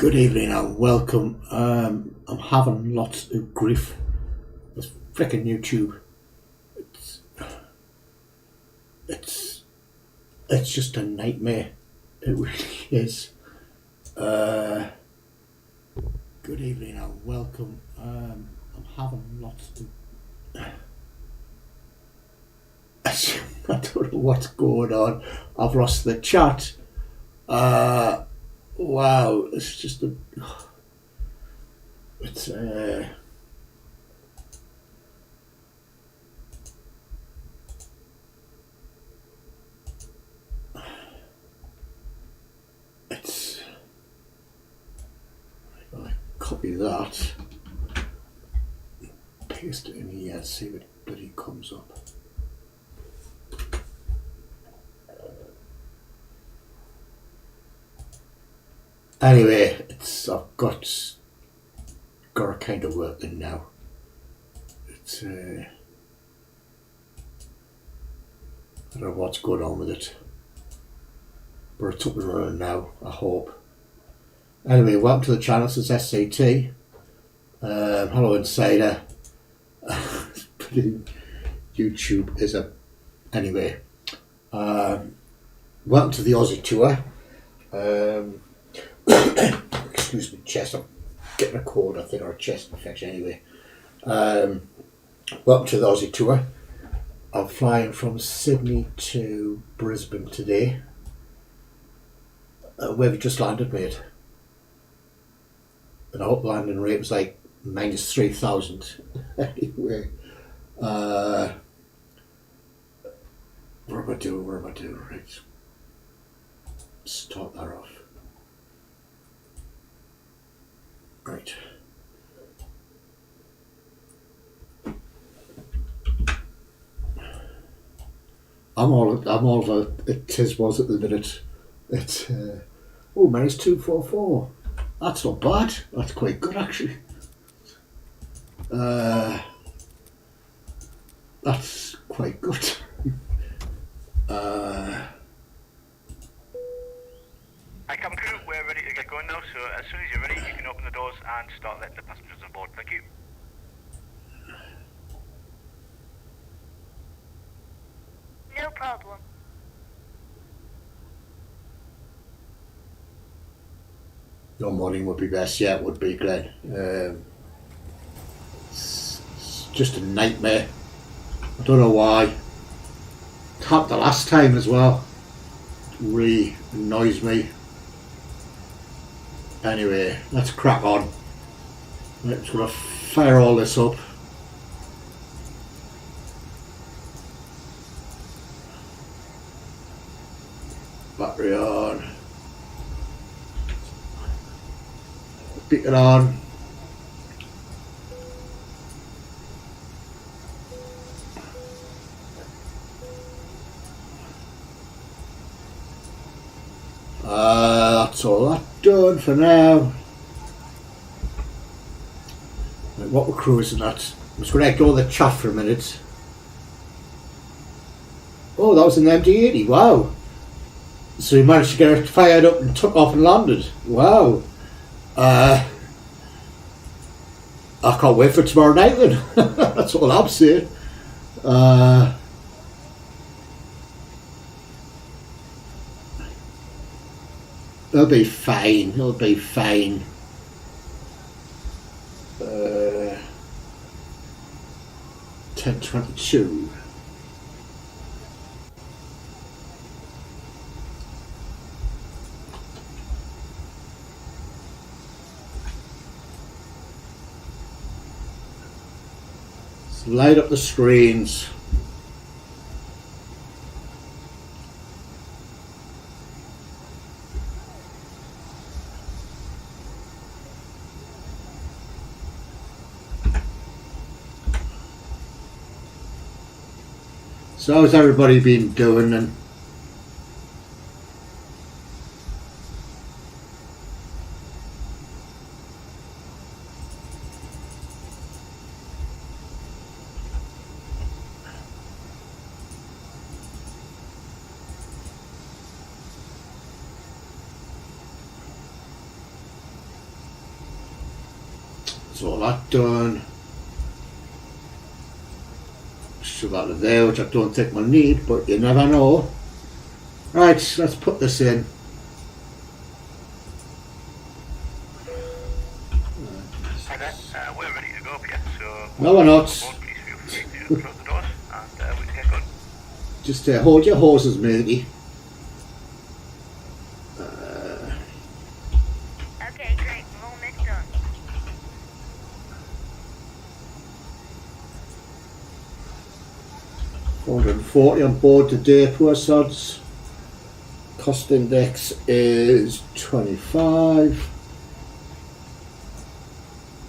Good evening and welcome. I'm having lots of grief with frickin' YouTube. It's just a nightmare. It really is. Good evening and welcome. I'm having lots of. I don't know what's going on. I've lost the chat. Wow, it's just a. It's I copy that, paste it in here, see what bloody comes up. Anyway, I've got it kind of working now. It's I don't know what's going on with it, but it's up and running now, I hope. Anyway, welcome to the channel. This is SCT. Hello, Insider. YouTube is a. Anyway, welcome to the Aussie tour. Excuse me, chest. I'm getting a cold, I think, or a chest infection. Anyway, welcome to the Aussie tour. I'm flying from Sydney to Brisbane today. Where have you just landed, mate? And I hope the landing rate was like -3,000. Anyway, what am I doing? Right, start that off. Right. I'm all the it was at the minute. It's -244. That's not bad. That's quite good actually. That's quite good. Hi, cabin crew, we're ready to get going now, so as soon as you're ready, you can open the doors and start letting the passengers on board. Thank you. No problem. No, morning would be best. Yeah, it would be, Glenn. It's just a nightmare. I don't know why. It happened the last time as well. It really annoys me. Anyway, let's crack on. I'm just going to fire all this up. Battery on. Beacon on. That's all that done for now. Right, what we're cruising at. I'm just going to ignore the chat for a minute. Oh, that was an MD-80. Wow. So he managed to get it fired up and took off and landed. Wow. I can't wait for tomorrow night then. That's all I'm saying. It'll be fine. 10:22. Let's light up the screens. So how's everybody been doing? And So that done. Shove that to there, which I don't think we'll need, but you never know. Right, let's put this in. Hi there, we're ready to go up here, so... No, we're not. Please feel free to close the doors and we can get going. Just hold your horses, matey. Okay, great. Movement's done. $440 on board today, poor sods. Cost index is 25.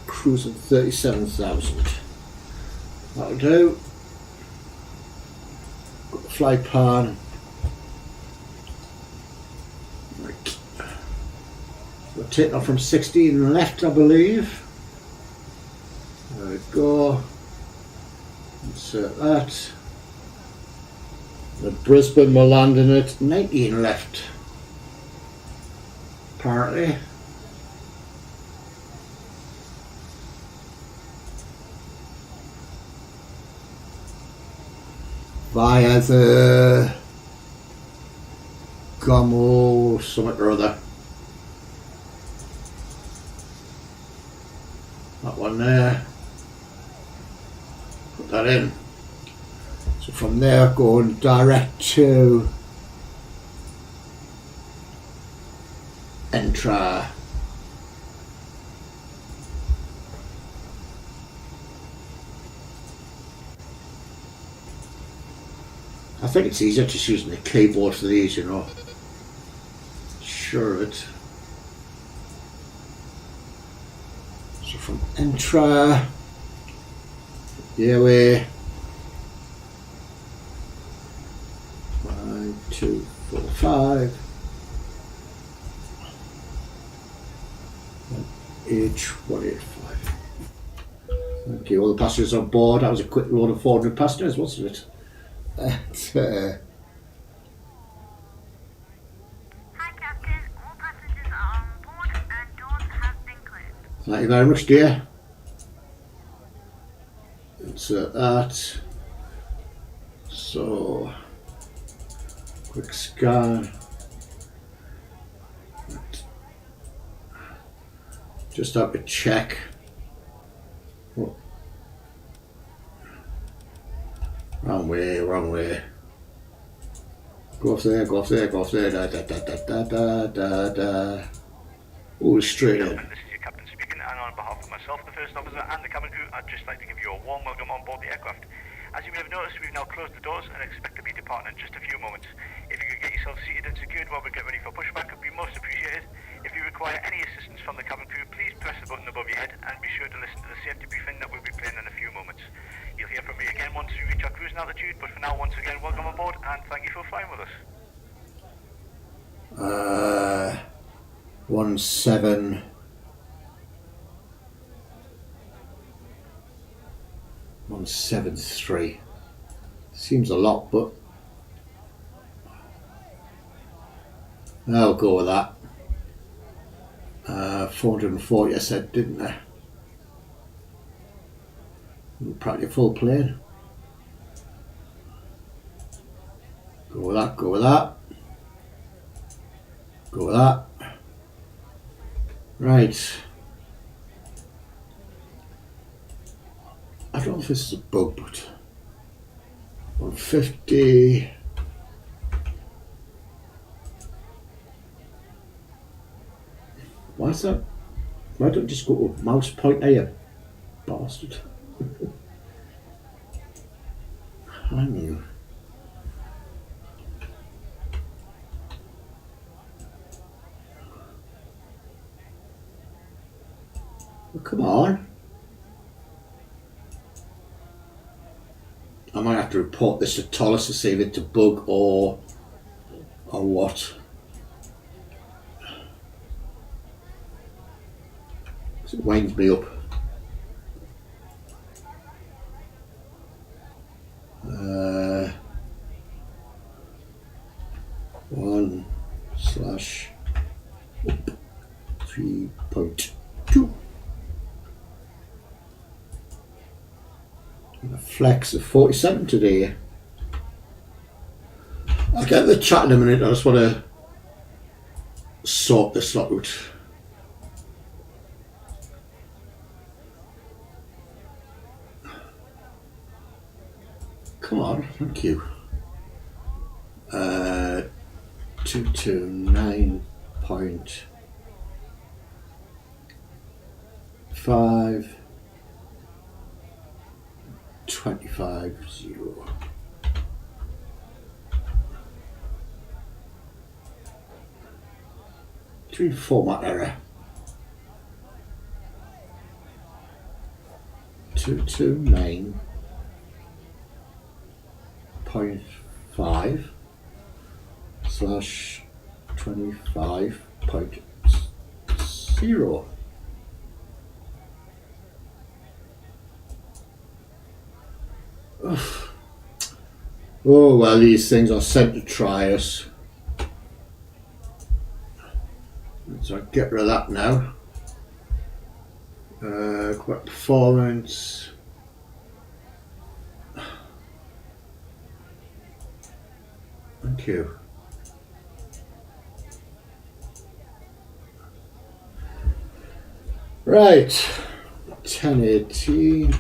Cruising 37,000. That'll do. Got the fly pan. Right. We're taking off from 16 left, I believe. There we go. Insert that. The Brisbane we're landing at 19 left. Apparently. Via the Gomo something or other. That one there. Put that in. So from there going direct to Entra. I think it's easier just using the keyboard for these, you know. Sure of it. So from Entra, airway. 5, 2, 4, 5. H185. Thank you. All the passengers on board. That was a quick load of 400 passengers, wasn't it? Hi, Captain. All passengers are on board and doors have been closed. Thank you very much, dear. Insert that. So, quick scan. Just have to check. Oh. Wrong way, wrong way. Go off there, go off there, go off there. Da da da da da da da. Oh, straight in. This is your captain speaking, and on behalf of myself, the first officer, and the cabin crew, I'd just like to give you a warm welcome on board the aircraft. As you may have noticed, we've now closed the doors and expect to be departing in just a few moments. If you could get yourself seated and secured while we get ready for pushback, it would be most appreciated. If you require any assistance from the cabin crew, please press the button above your head and be sure to listen to the safety briefing that we'll be playing in a few moments. You'll hear from me again once we reach our cruising altitude, but for now, once again, welcome aboard and thank you for flying with us. 173. Seems a lot, but I'll go with that. 440 I said, didn't I? Practically full plane. Go with that, go with that. Go with that. Right. I don't know if this is a bug, but 150. Why is that? Why don't you just go to mouse pointer, you bastard? Hang you. Well, come on. I might have to report this to Tollis to see if it's a bug or what. It winds me up. One slash up 3.2. A flex of 47 today. I'll get the chat in a minute. I just want to sort this lot out. Come on, thank you. 229.5 25.0. Format error. 229.5 slash 25.0. Oh well, these things are sent to try us. So I get rid of that now. Quick performance. Thank you. Right, 1080.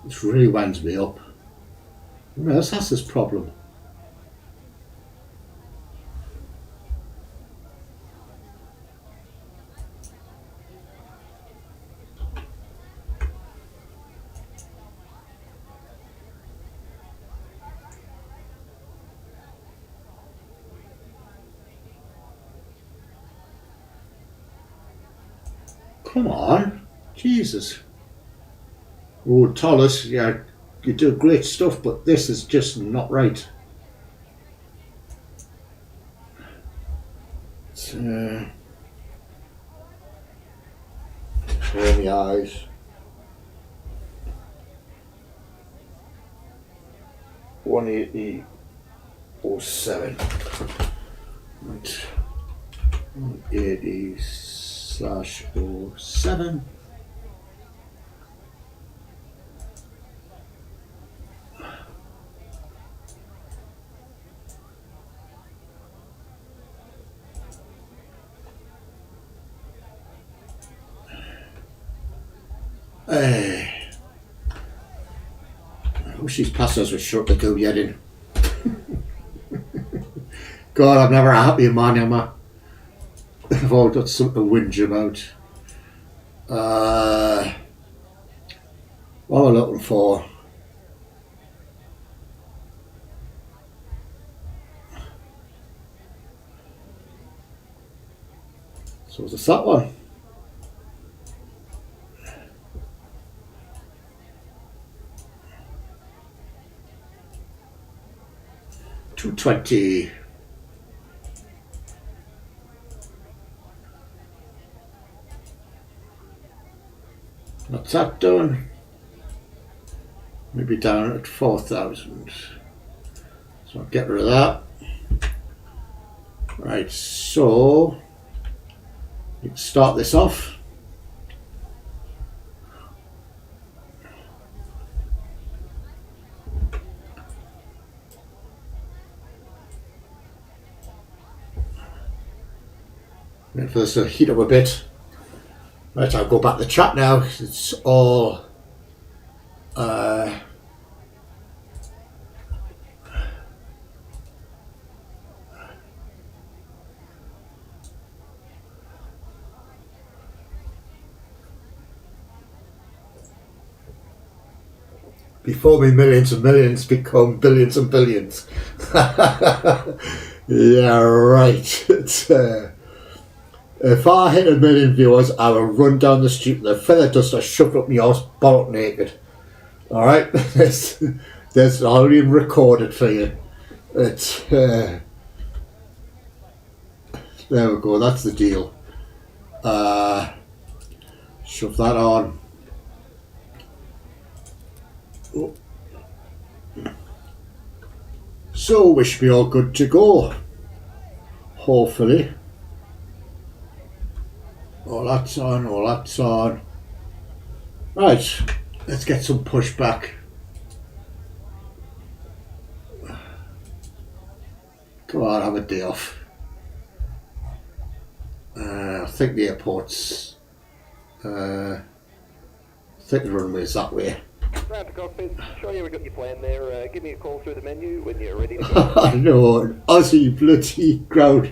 This really winds me up. Who else has this problem? Come on, Jesus. Oh, Thomas, yeah, you do great stuff, but this is just not right. Turn the eyes. $180.07. Right. 180/07. I wish these pastas were short to go yet in. God, I'm never happy, man, am I? I've all got something to whinge about. What am I looking for? So it's that one. $220. What's that doing? Maybe down at 4,000. So I'll get rid of that. Right, so you can start this off. Wait for this to heat up a bit. Right, I'll go back to the chat now. It's all before me millions and millions become billions and billions. Yeah, right. It's, if I hit 1 million viewers, I will run down the street with a feather duster shoved up my arse, bollock naked. Alright? There's already recorded for you. It's, there we go, that's the deal. Shove that on. Oh. So we should be all good to go. Hopefully. All that's on, all that's on. Right, let's get some pushback. Come on, have a day off. I think the airport's. I think the runway's that way. Round to cockpit, sure you got your plan there. Give me a call through the menu when you're ready to go. I know, an Aussie bloody ground.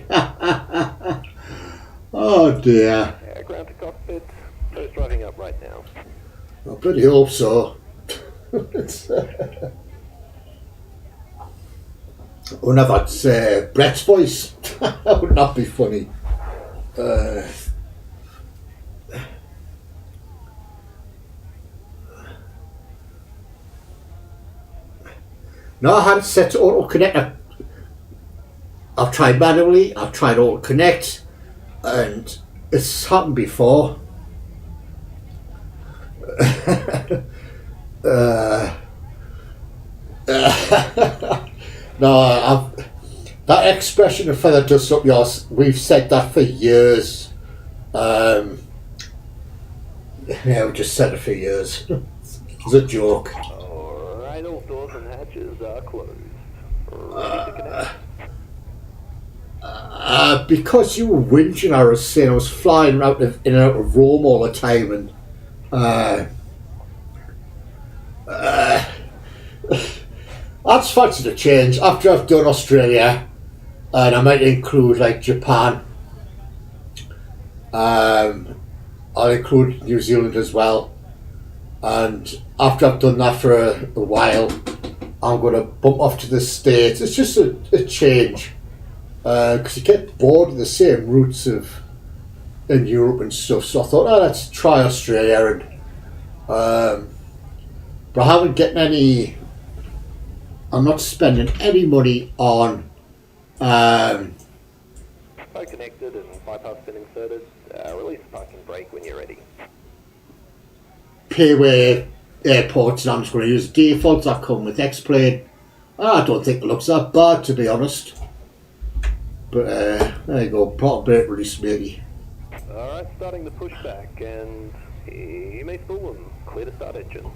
Oh dear. Ground to cockpit, first driving up right now. I bloody hope so. It's, I wonder if that's Brett's voice. That would not be funny. No, I had it set to auto connect. I've tried manually, I've tried auto connect, and it's happened before. No, that expression of feather dust up yours, we've said that for years. Yeah, we just said it for years. It's a joke. Alright, all doors and hatches are closed. Ready to connect. Because you were whinging, I was saying I was flying out of, in and out of Rome all the time, and that's fancy to change. After I've done Australia, and I might include like Japan, I'll include New Zealand as well. And after I've done that for a while, I'm going to bump off to the States. It's just a change. Because you get bored of the same routes in Europe and stuff. So I thought, oh, let's try Australia. And but I haven't getting any. I'm not spending any money on. Boat connected and bypass been inserted. Release the parking brake when you're ready. Payway airports, and I'm just going to use the defaults that come with X-Plane. I don't think it looks that bad, to be honest. But there you go, port brake release maybe. Alright, starting the pushback, and you may spool them. Clear to start engines.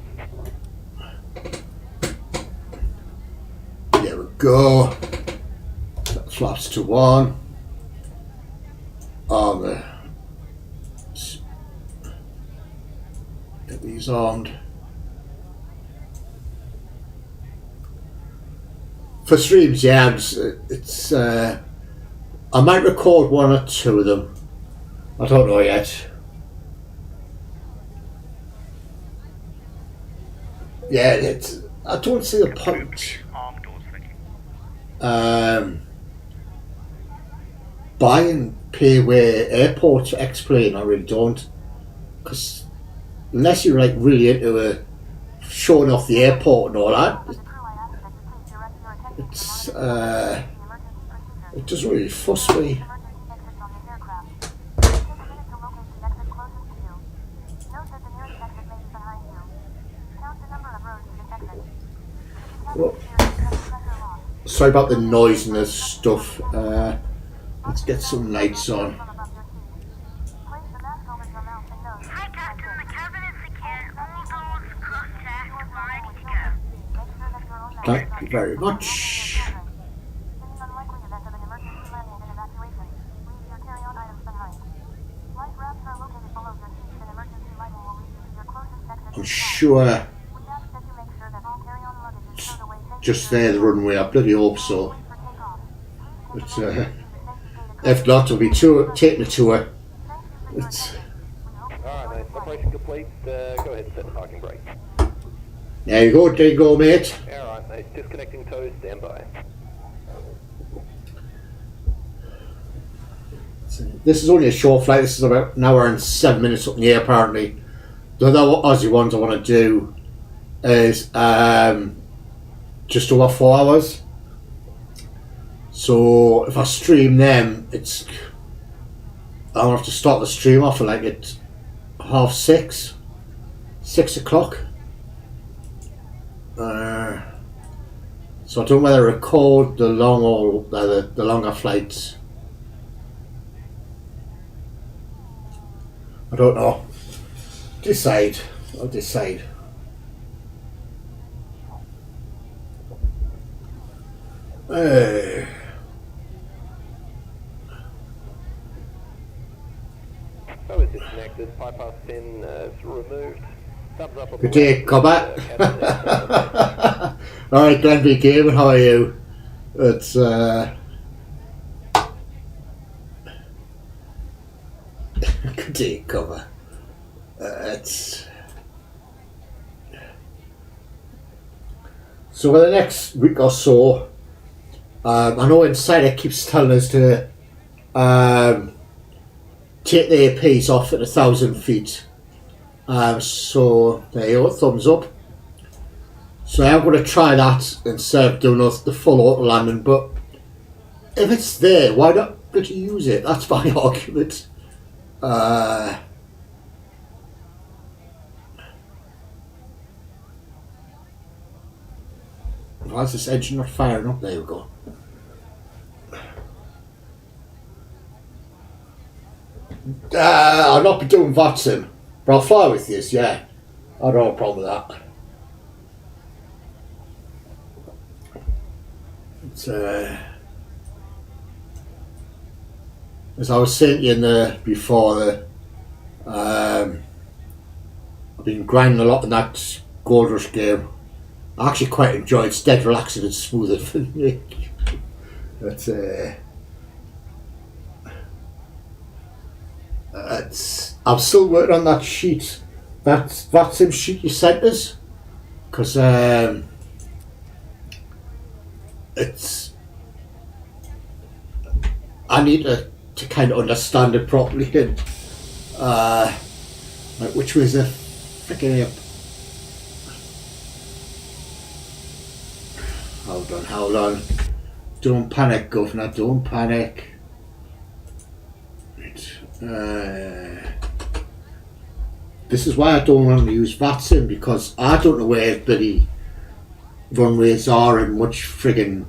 There we go. That flaps to 1. On get these armed. For streams, yeah, it's I might record 1 or 2 of them. I don't know yet. Yeah, it's. I don't see the point. Arm doors, thank you. Buying payway airports to X-Plane, I really don't. Because unless you're like really into showing off the airport and all that, it's it doesn't really fuss me. Well, sorry about the noise and the stuff. Let's get some lights on. Hi, Captain. The cabin is secure. All doors, contact. We're ready to go. Thank you very much. I'm sure it's just there, the runway. I bloody hope so. But if not, it'll be taking a tour. It's, Alright, mate. Operation complete. Go ahead and set the parking brake. there you go, mate. Alright, mate. Disconnecting toes. Stand by. This is only a short flight. This is about an hour and 7 minutes up in the air, apparently. The other Aussie ones I want to do is just over 4 hours. So if I stream them, I'll have to start the stream off at like at 6:30, 6 o'clock. So I don't know whether to record the long or the longer flights. I don't know. Decide. I'll decide. So it's disconnected, bypass pin removed. Thumbs up on Good the day, left, Cobber. captain there. Alright, Glenby Gamer, how are you? It's good day, Cobber. It's so for the next week or so, I know Insider keeps telling us to take the APs off at 1,000 feet. So there you go, thumbs up. So I'm going to try that instead of doing the full auto landing. But if it's there, why not bloody use it? That's my argument. Why is this engine not firing up? There we go. I'll not be doing VATSIM, but I'll fly with you, yeah. I don't have a problem with that. It's, as I was saying in the before, I've been grinding a lot in that Gold Rush game. I actually quite enjoy it. It's dead relaxing and smooth for me. But I'm still working on that sheet. That's him sheet you sent us, because it's I need to kind of understand it properly and like which was a freaking hold on, don't panic, governor, don't panic. This is why I don't want to use VATSIM, because I don't know where bloody runways are and much friggin'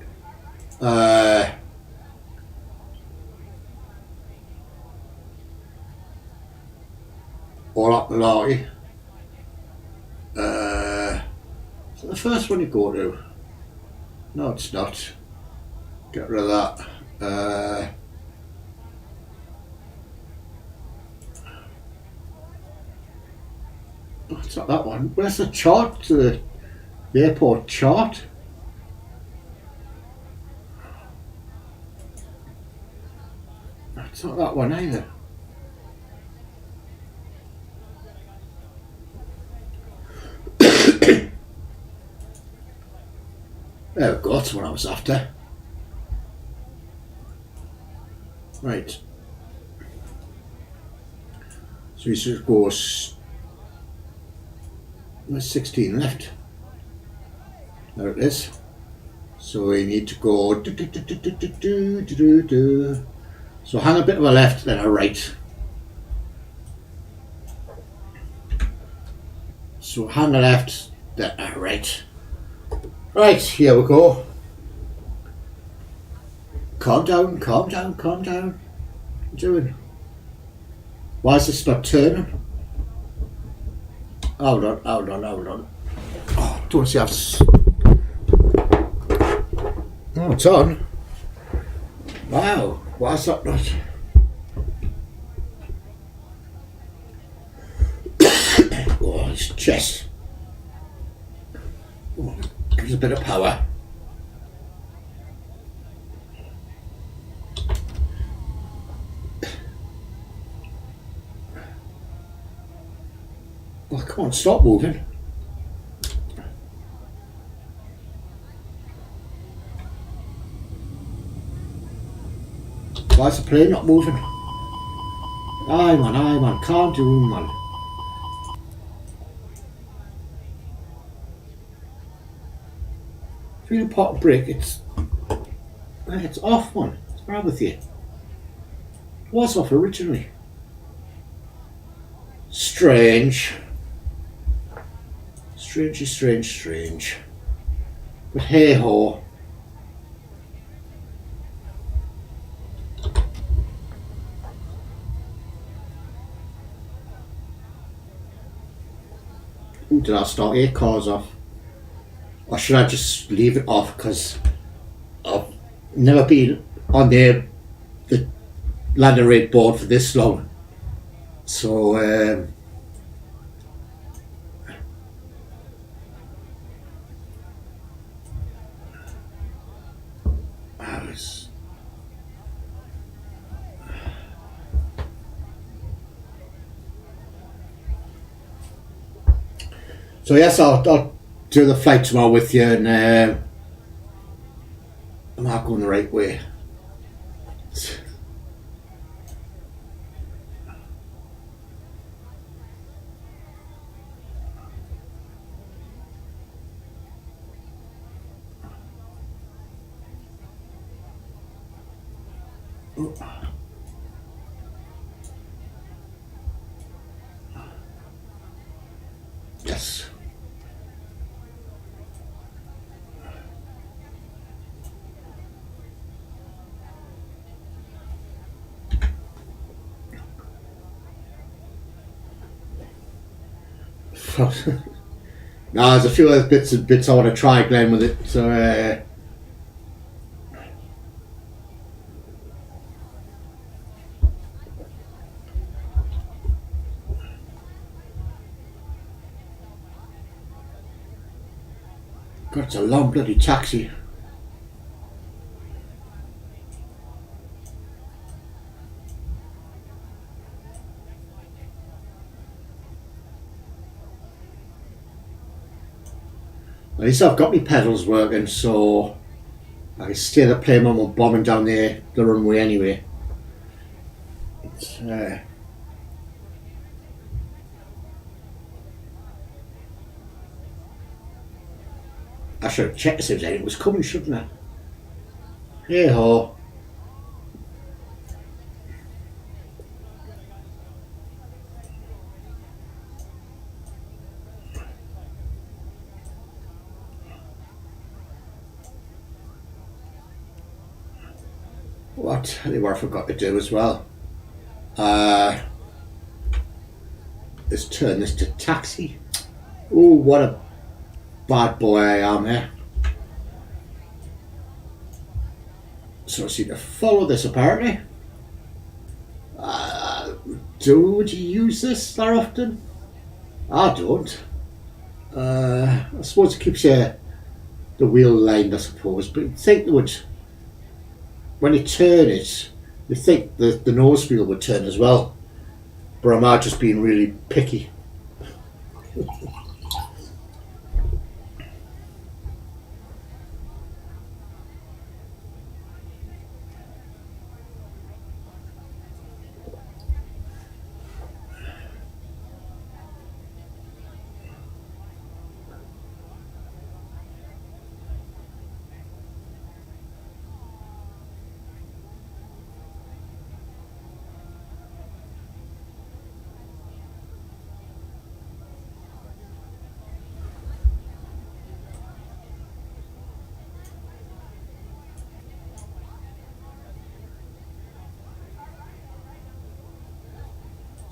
all up the lorry. So the first one you go to? No, it's not. Get rid of that. It's not that one. Where's the chart? The airport chart? It's not that one either. There we go, that's what I was after. Right. So we should go. There's 16 left. There it is. So we need to go. So hang a bit of a left, then a right. So hang a left, then a right. Right, here we go. Calm down, calm down, calm down. What are you doing? Why is this not turning? Hold on, hold on, hold on. Oh, don't see I've... Oh, it's on. Wow, why is that not... Oh, his chest. Oh, gives a bit of power. Well, come on, stop moving. Why is the plane not moving? Aye man, can't do man. Feel a pot of brick, it's off man. What's wrong with you? It was off originally. Strange. Strange. But hey ho. did I start 8 cars off? Or should I just leave it off, because I've never been on the landing rate board for this long. So so yes, I'll do the flight tomorrow with you, and I'm not going the right way. Yes. No, there's a few other bits I want to try, Glenn, with it. So God, it's a long bloody taxi. At least I've got my pedals working, so I can steer the plane when we're bombing down the runway anyway. It's, I should have checked to see if anything was coming, shouldn't I? Hey ho. What I forgot to do as well is turn this to taxi. Oh, what a bad boy I am here. So I seem to follow this apparently. Would you use this that often? I don't. I suppose it keeps the wheel lined, I suppose, but you'd think they would, when you turn it, you think the nose wheel would turn as well. But am I just being really picky?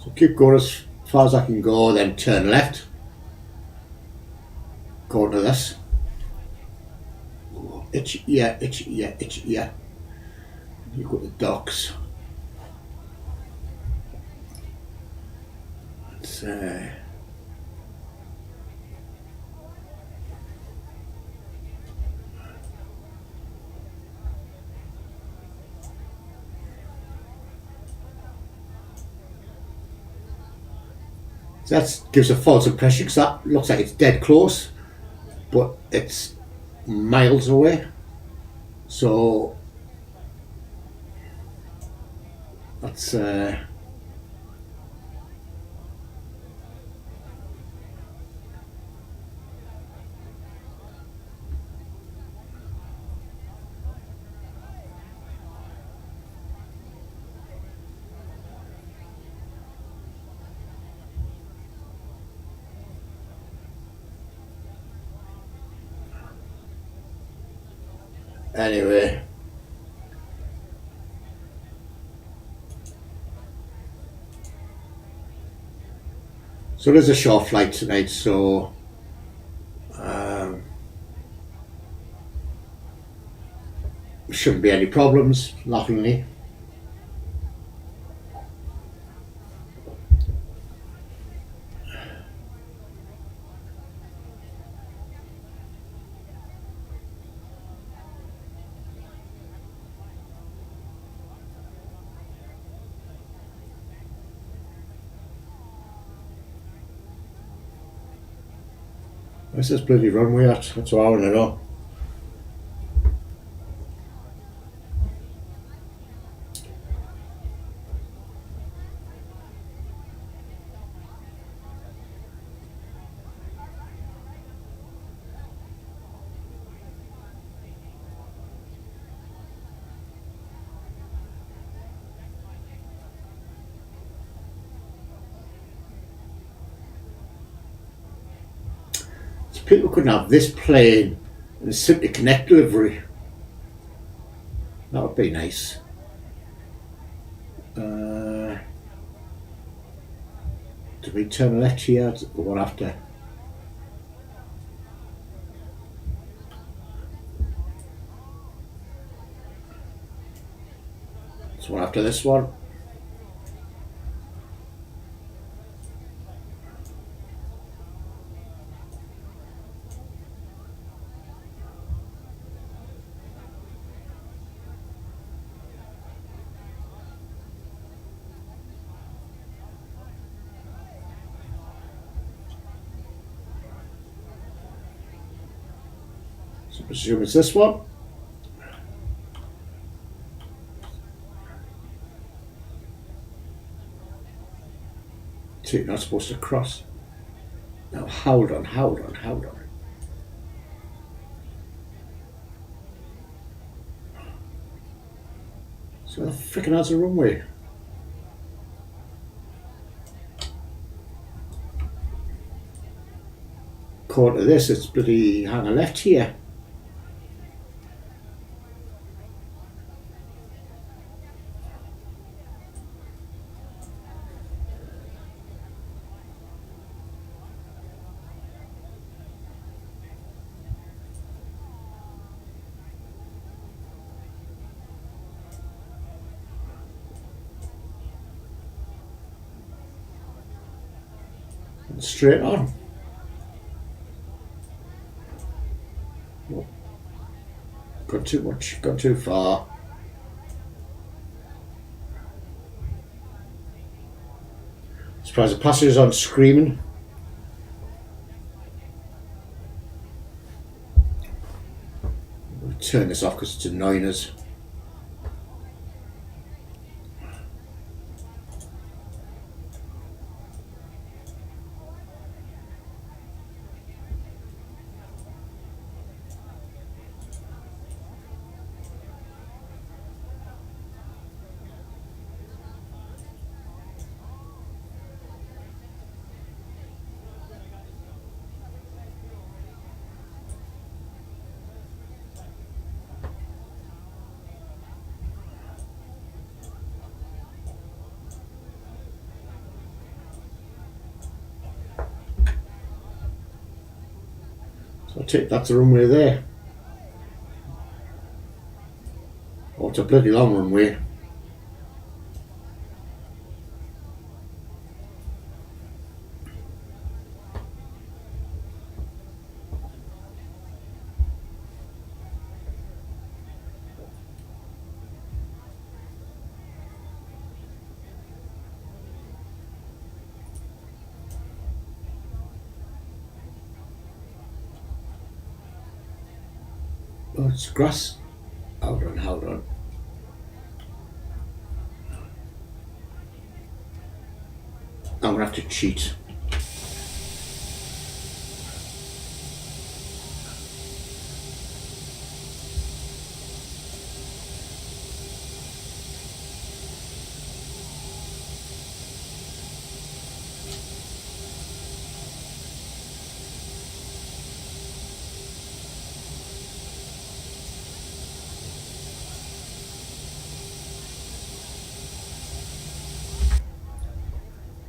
So keep going as far as I can go, then turn left. Go to this. Itchy, yeah, itchy, yeah, itchy, yeah. You go to the docks. It's so that gives a false impression, because that looks like it's dead close, but it's miles away. So that's anyway. So there's a short flight tonight, so Shouldn't be any problems, laughingly. Where's this bloody runway at? That's what I want to know. So people couldn't have this plane and simply connect delivery. That would be nice. Do we turn left here or what after? So what after this one? So I presume it's this one. So you're not supposed to cross. Now hold on. So the frickin' has a runway. According to this, it's bloody hangar left here. And straight on. Oh, gone too much, gone too far. Surprised the passengers aren't screaming. We'll turn this off because it's annoying us. So I take that's the runway there. Oh, it's a bloody long runway. Oh, it's grass. Hold on. I'm gonna have to cheat.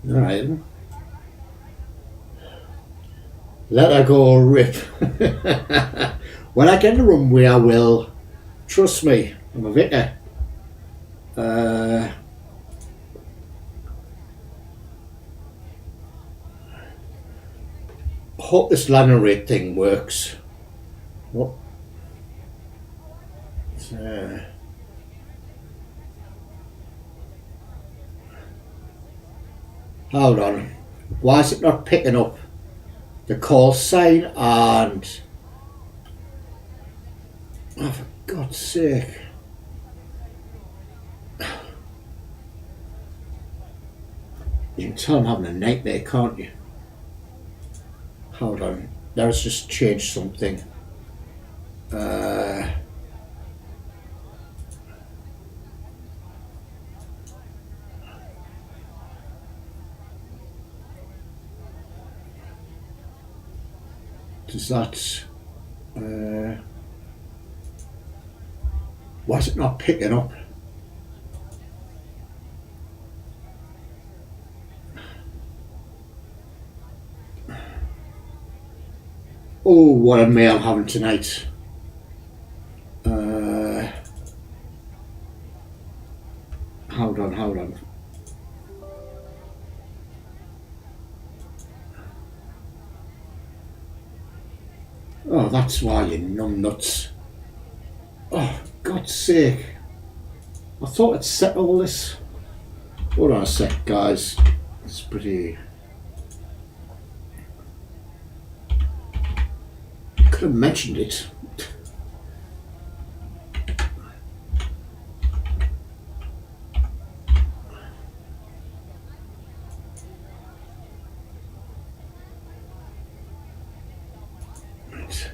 Alright. Let her go rip. When I get the runway I will. Trust me, I'm a vicar. Hope this landing rate thing works. What? Hold on. Why is it not picking up the call sign and... Oh, for God's sake. You can tell I'm having a nightmare, can't you? Hold on. Let's just change something. Does that... why is it not picking up? Oh, what a meal I'm having tonight. Hold on. Oh, that's why, you numbnuts. Oh, God's sake. I thought I'd set all this. Hold on a sec, guys. It's pretty... Could have mentioned it. Right.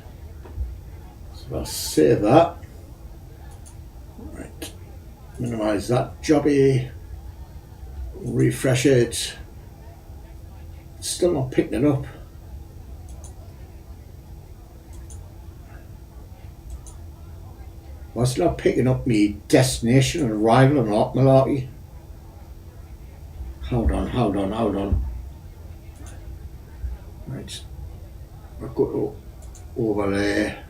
So I'll save that. Right. Minimize that jobby. Refresh it. Still not picking it up. Why is it not picking up me destination and arrival and all malarkey? Hold on. Right. I've got to over there.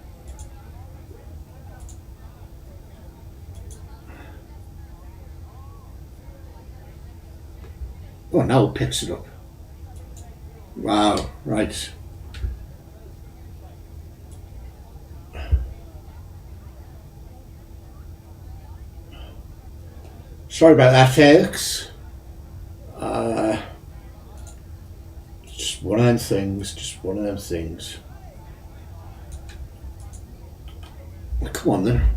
Oh, now it picks it up. Wow, right. Sorry about that, folks. Just one of them things. Well, come on then.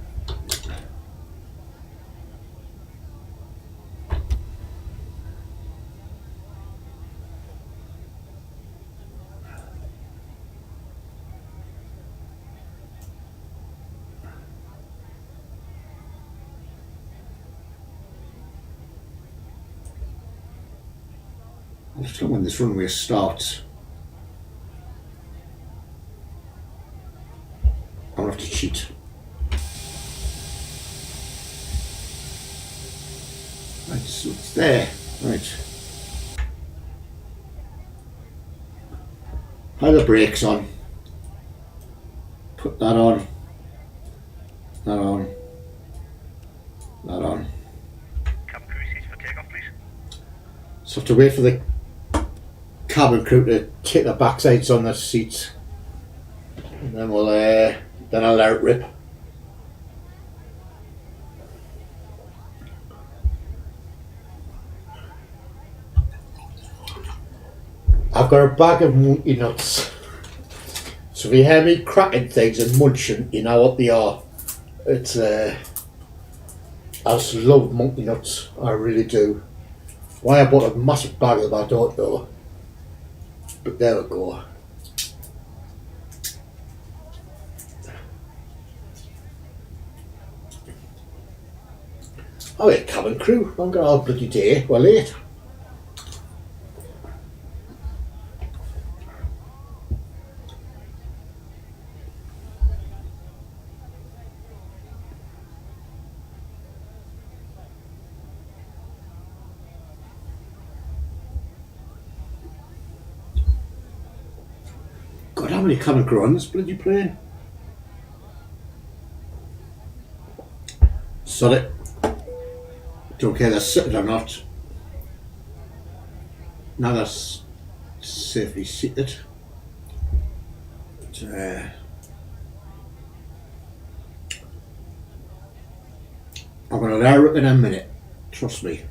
I just don't know when this runway starts. I'm gonna have to cheat. Right, so it's there. Right. Have the brakes on. Put that on. That on. Cabin crew seats for takeoff, please. So I have to wait for the cabin crew to take the backsides on the seats, and then we'll then I'll let it rip. I've got a bag of monkey nuts, so if you hear me cracking things and munching, you know what they are. It's I just love monkey nuts, I really do. Why I bought a massive bag of them, I don't know. But there we go. Oh wait, cabin crew, I'm going all bloody day, we're late. God, how many cabin crew on this bloody plane? sod it. Don't care they're sitting or not. Now they're safely seated. But, I'm going to layer it in a minute. Trust me.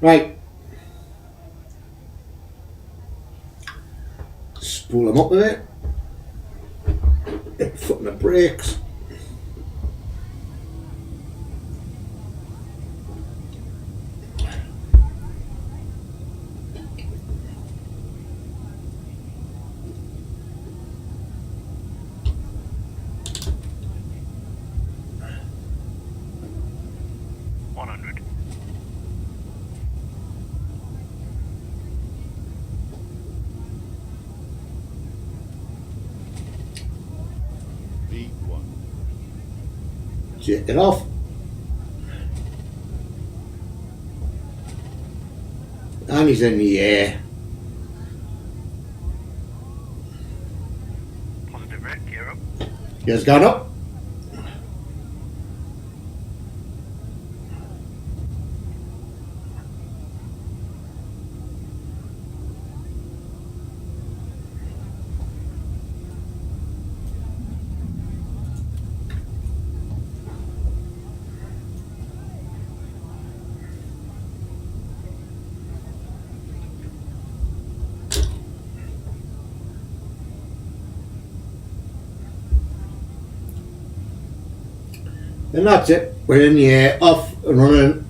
Right. Spool them up with it. Hit foot on the brakes. Take it off. And he's in the air. Positive rate, gear up. Gear's gone up. And that's it. We're in the air, off and running.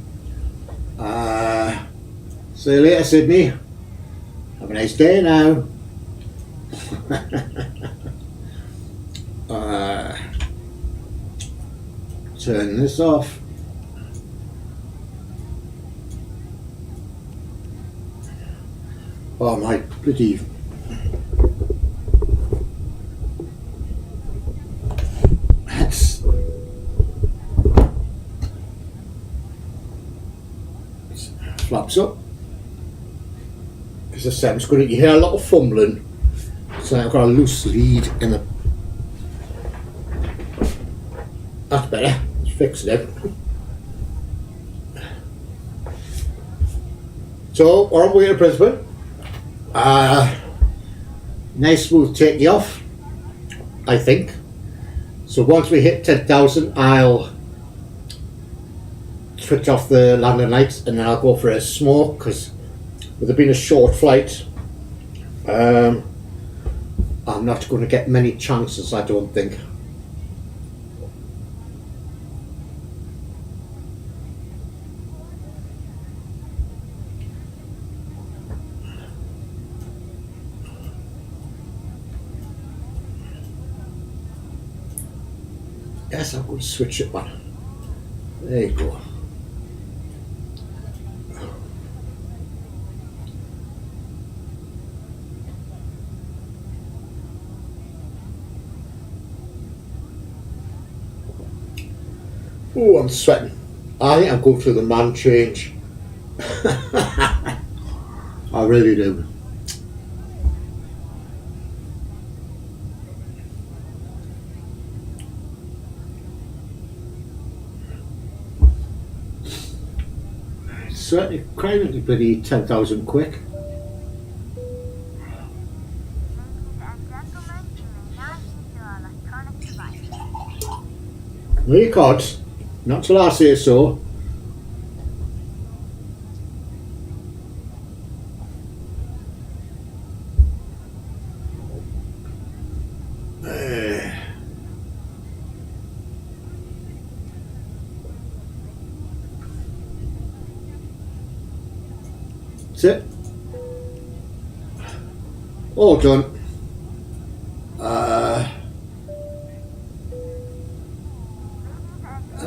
See you later, Sydney. Have a nice day now. Turn this off. Oh my bloody. Flaps up. As I said, I'm just going to, you hear a lot of fumbling, so I've got a loose lead in the. That's better. Let's fix it. So we're on the way to Brisbane. Nice smooth take off, I think. So once we hit 10,000, I'll switch off the landing lights and then I'll go for a smoke, because with it being a short flight, I'm not going to get many chances, I don't think. Yes, I'm going to switch it, man. There you go. Oh, I'm sweating. I think I'm going through the man change. I really do. Certainly craving to bloody 10,000 quick. Ladies and gentlemen, you may now use your electronic device. No, you can't. Not till I say so. That's it. All done. I'm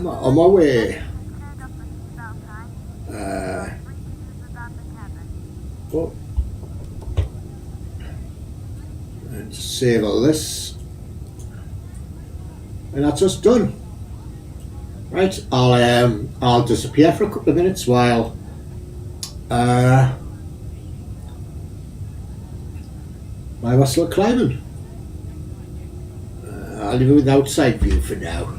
on my way. Oh. And save all this. And that's us done. Right, I'll disappear for a couple of minutes while we're still climbing. I'll leave it with the outside view for now.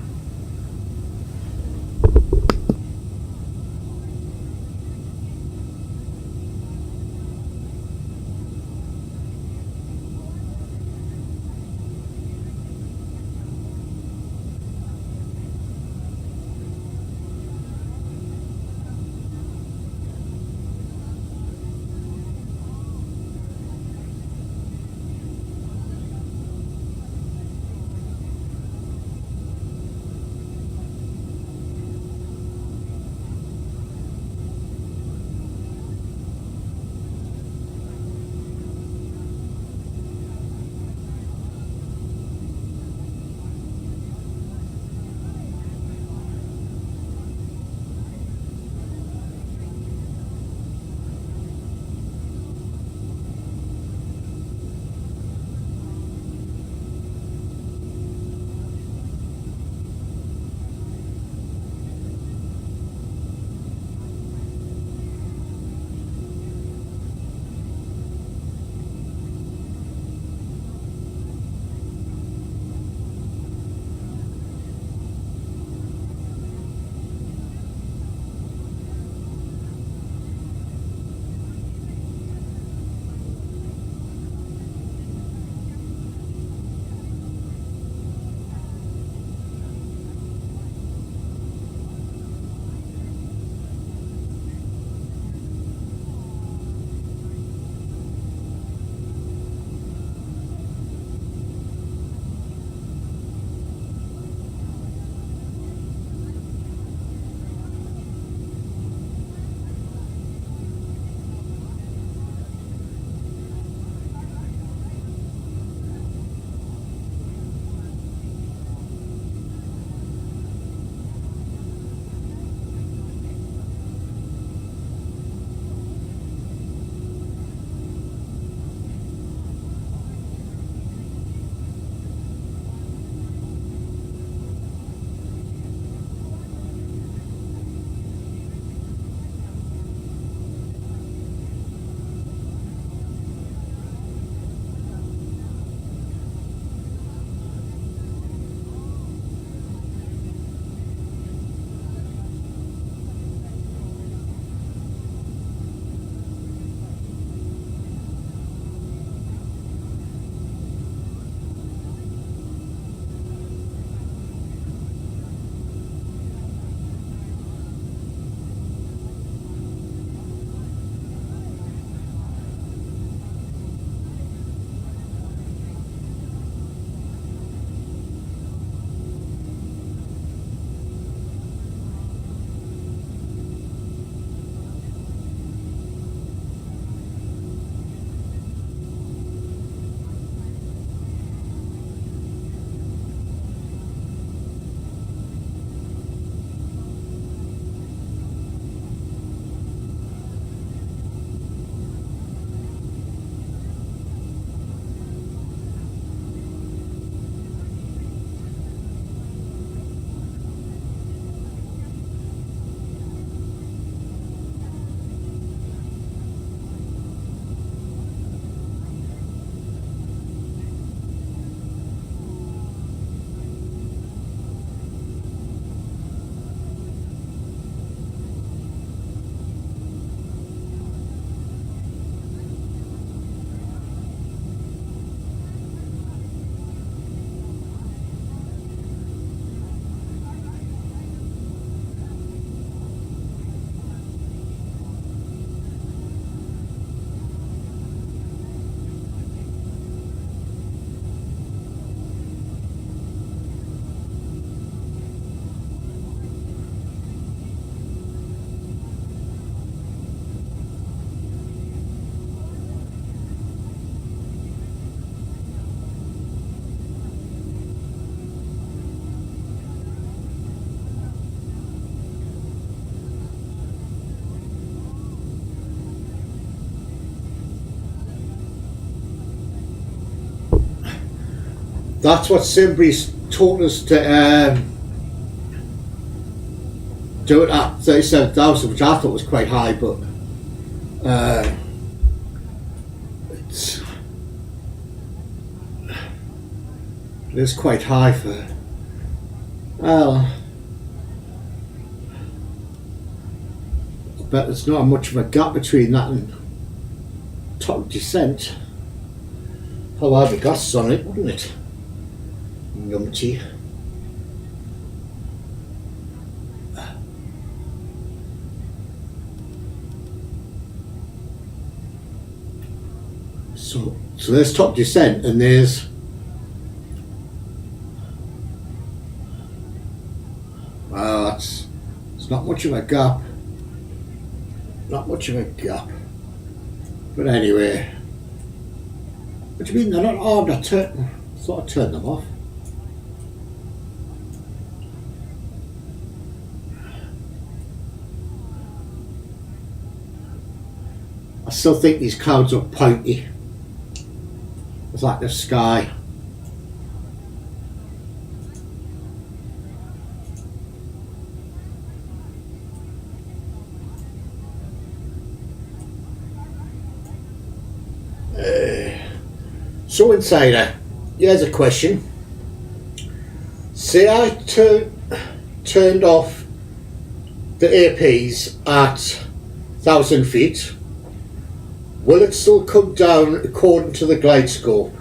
That's what Simbury's told us to do it at 37,000, which I thought was quite high, but it is quite high for. Well, I bet there's not much of a gap between that and top descent. I'll have the glasses on it, wouldn't it? Numpty. So there's top descent, and there's well, it's not much of a gap. Not much of a gap. But anyway, what do you mean they're not armed? I thought I turned them off. I still think these clouds are pointy. It's like the sky. So Insider, here's a question. Say I turned off the APs at 1,000 feet, will it still come down according to the glide scope?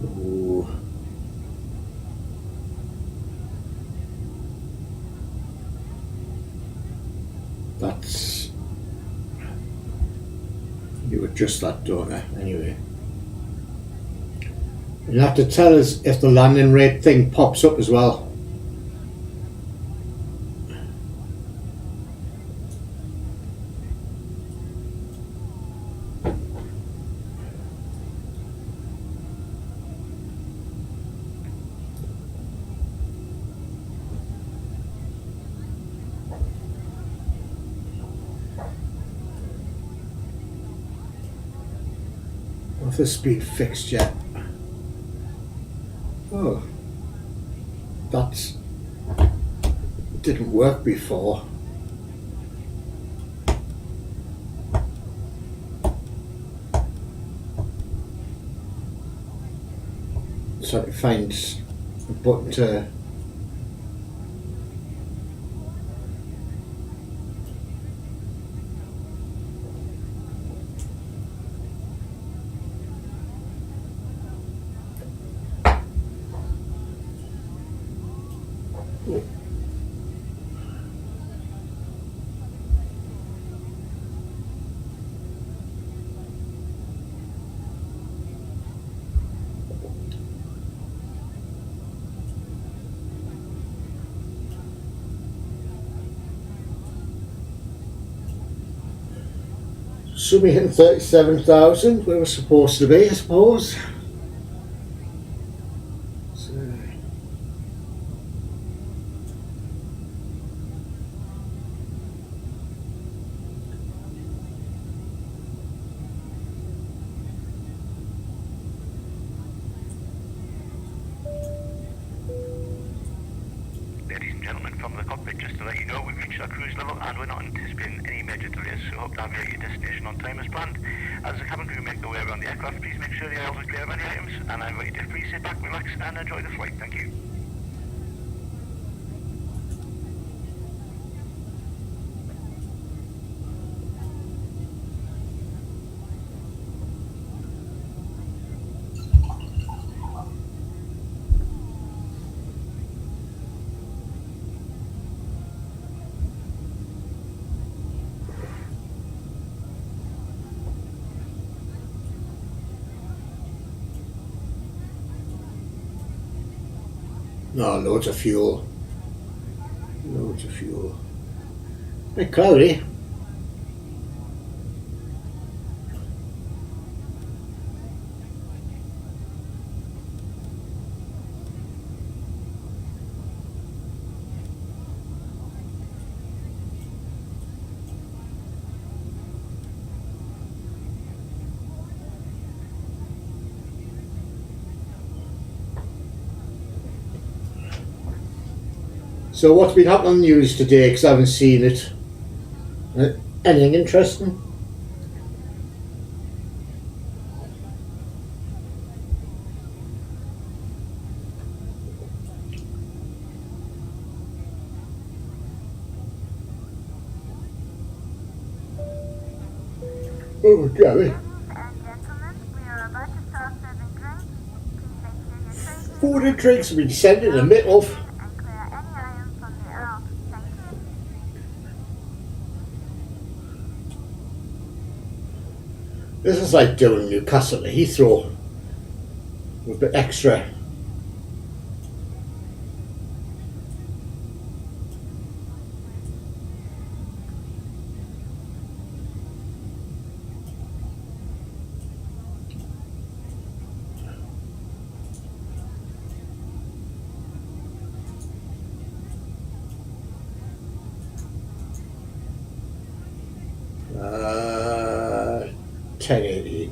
Ooh. That's, you adjust that, don't you? Anyway, you have to tell us if the landing rate thing pops up as well. If the speed fixed yet? Oh, that didn't work before. So it finds a button to should be hitting 37,000 where we're supposed to be, I suppose. So. Ladies and gentlemen, from the cockpit just to let you know we've reached our cruise level and we're not anticipating any major delays, so hope to have you at your destination on time as planned. As the cabin crew make their way around the aircraft, please make sure the aisles are clear of any items, and I invite you to please sit back, relax and enjoy the flight. Thank you. No, loads of fuel. Loads of fuel. Bit cloudy. So what's been happening on the news today, because I haven't seen it? Anything interesting? Oh, Gary. Ladies and gentlemen, we are about to start serving drinks. Please make sure your trays Food and drinks have been sent in the middle of. and clear any items from the aisle. Thank you. This is like doing Newcastle to Heathrow with a bit extra. Uh, 1018.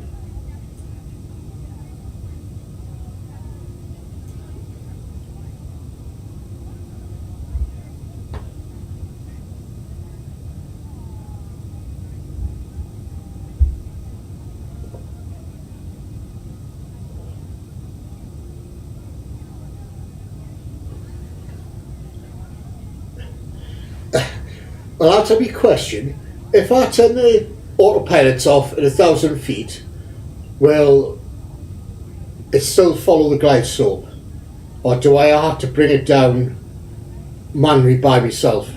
Well, that's a big question. If I turn the autopilots off at 1,000 feet, will it still follow the glide slope? Or do I have to bring it down manually by myself?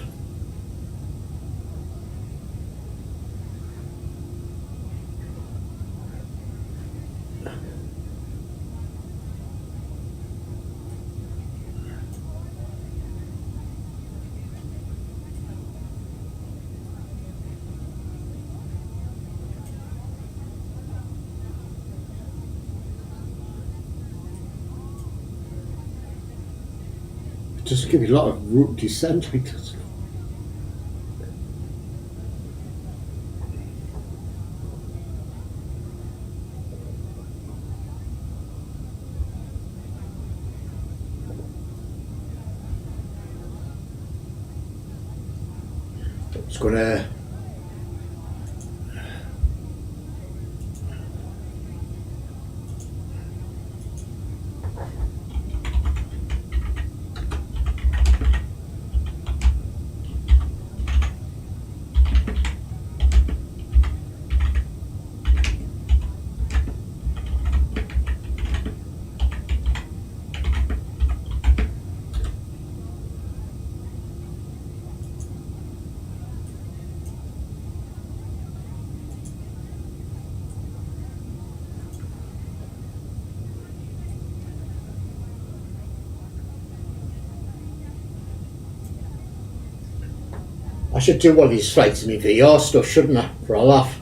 Just give you a lot of route descent like this. It's gonna I should do one of these flights in my VR stuff, shouldn't I? For a laugh.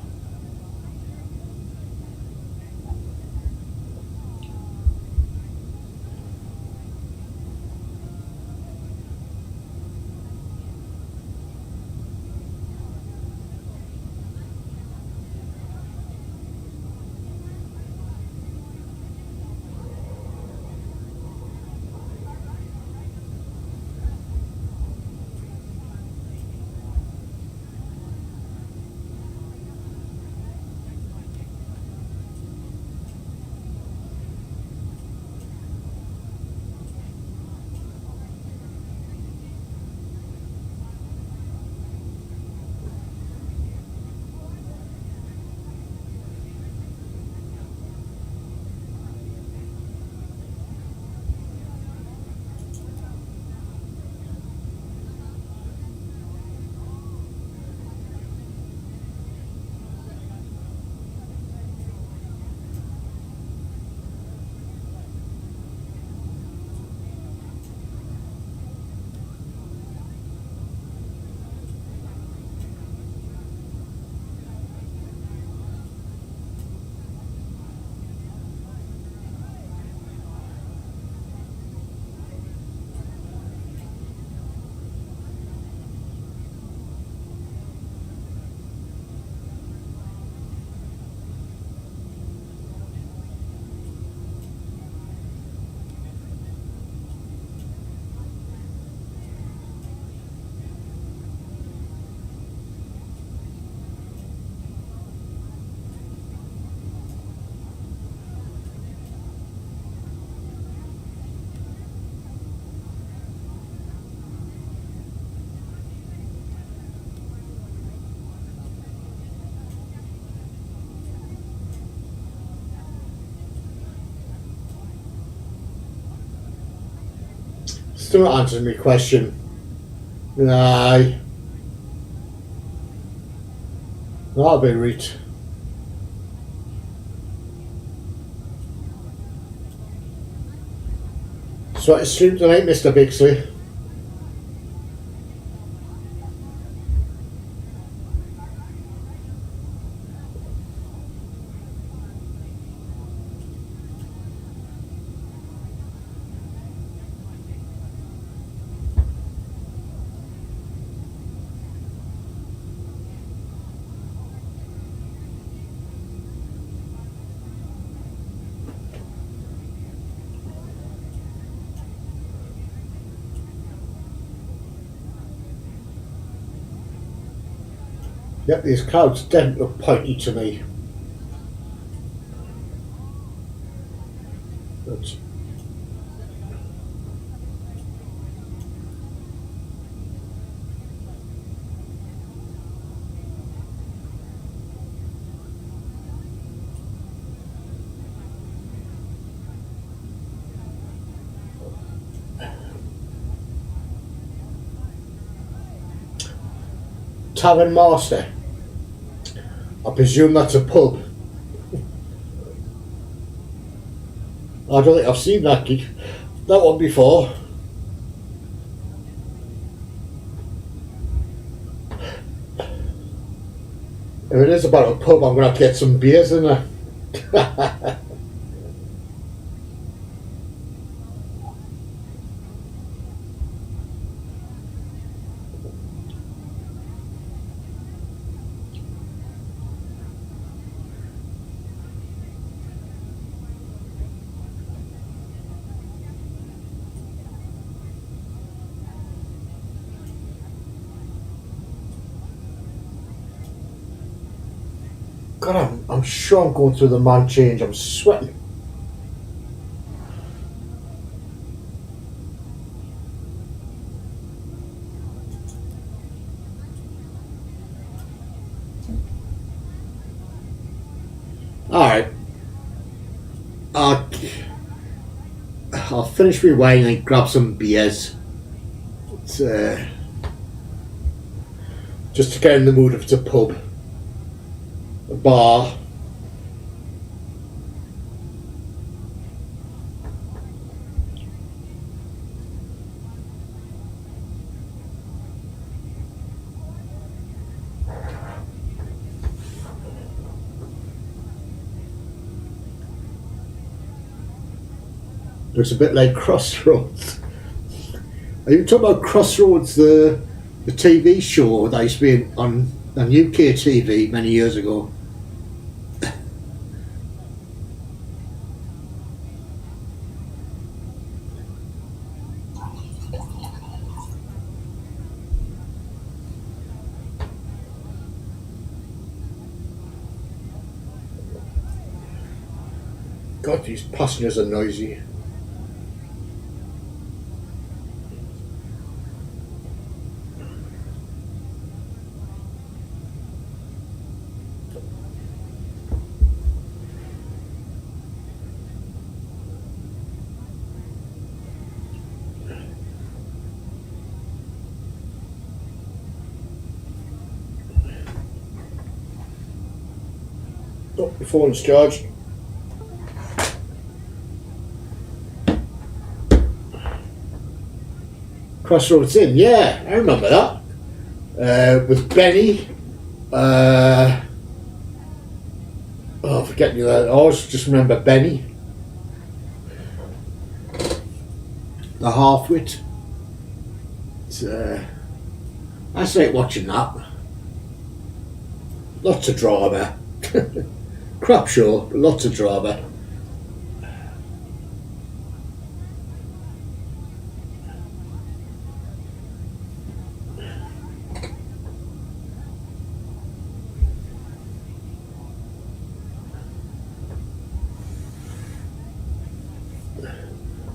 Still not answering my question. Aye. That'll be right. So it's stream tonight, Mr. Bixley. Yep, these clouds don't look pointy to me. But Tavern Master. I presume that's a pub. I don't think I've seen that one before. If it is about a pub, I'm going to get some beers in there. God, I'm sure I'm going through the man change. I'm sweating. Alright. I'll finish my wine and grab some beers. It's, just to get in the mood if it's a pub. A bar. Looks a bit like Crossroads. Are you talking about Crossroads, the TV show that used to be on UK TV many years ago? God, these passengers are noisy. Oh, your phone's charged. Crossroads Inn, yeah, I remember that. With Benny. Forget me that. I always just remember Benny. The half-wit. I like watching that. Lots of drama. Crap show, but lots of drama.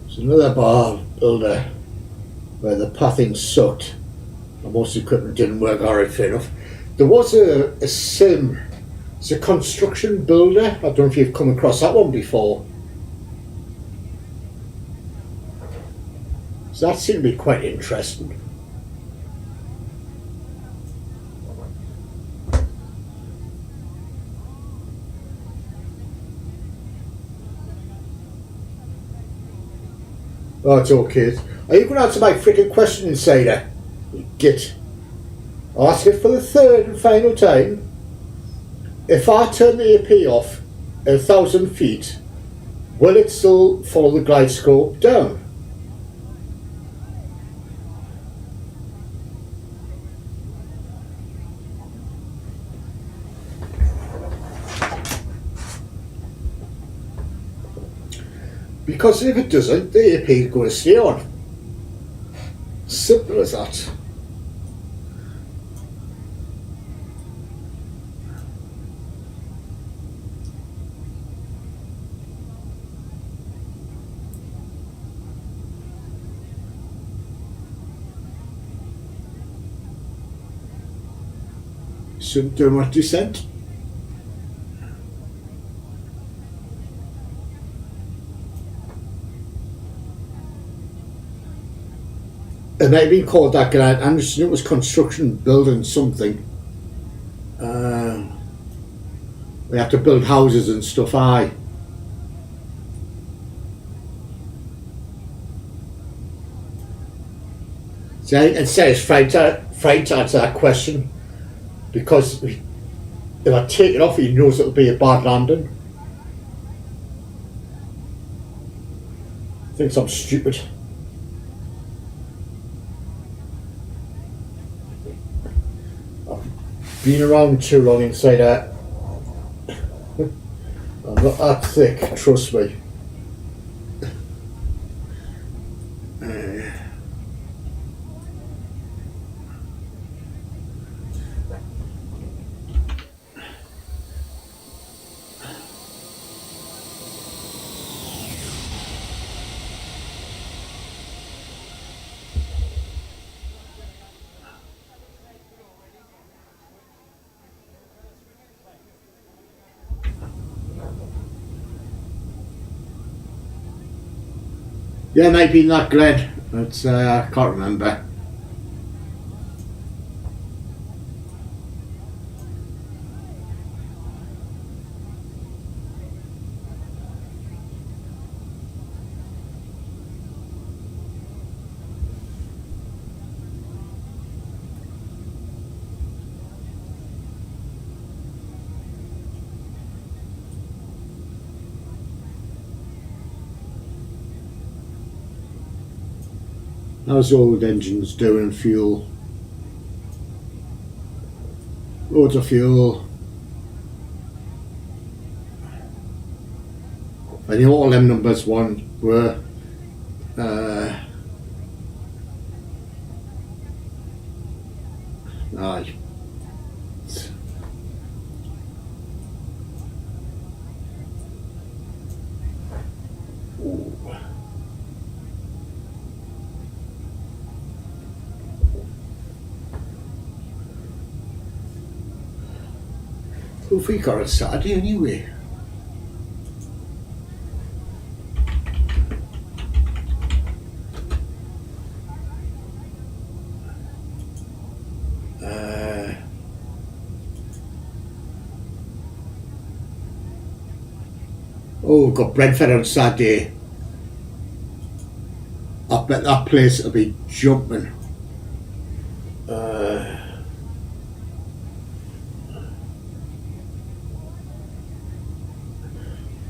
There's another bar builder where the pathing sucked. And most equipment didn't work alright fair enough. There was a sim. It's a construction builder. I don't know if you've come across that one before. So that seemed to be quite interesting. Oh, it's okay. Are you going to answer my freaking question, Insider? You git. I'll ask it for the third and final time. If I turn the AP off at 1,000 feet, will it still follow the glide scope down? Because if it doesn't, the AP is going to stay on. Simple as that. Shouldn't do much descent. It may be called that grant. I understood it was construction, building something. We have to build houses and stuff. Aye. So it says fright to answer that question, because if I take it off, he knows it'll be a bad landing. Thinks I'm stupid. Been around too long inside that. I'm not that thick, trust me. Yeah, maybe not Glen, but I can't remember. How's the old engines doing? Fuel? Loads of fuel. I knew all them numbers one were aye. Who have we got on Saturday anyway? Oh, we've got Brentford on Saturday. I bet that place will be jumping.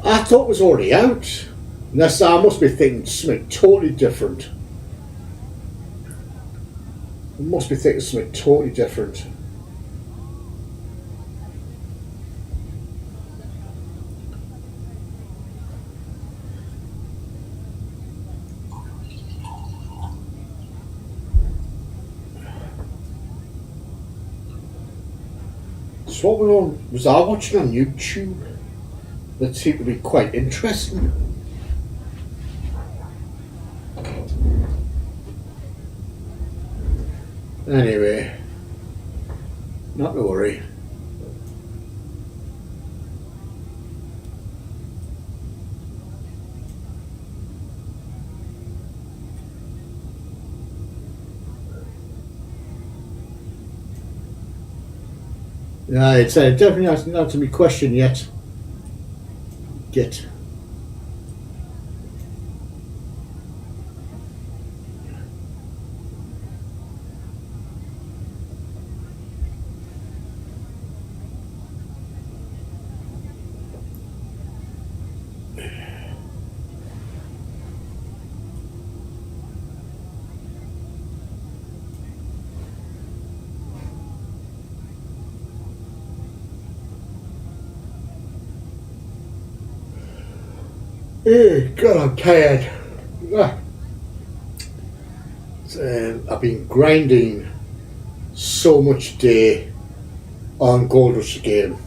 I thought it was already out. Unless I must be thinking something totally different. I must be thinking something totally different. So what was I watching on YouTube? That seemed to be quite interesting. Anyway, not to worry. No, it's definitely hasn't answered my question yet. God, I'm tired. I've been grinding so much today on Gold Rush again.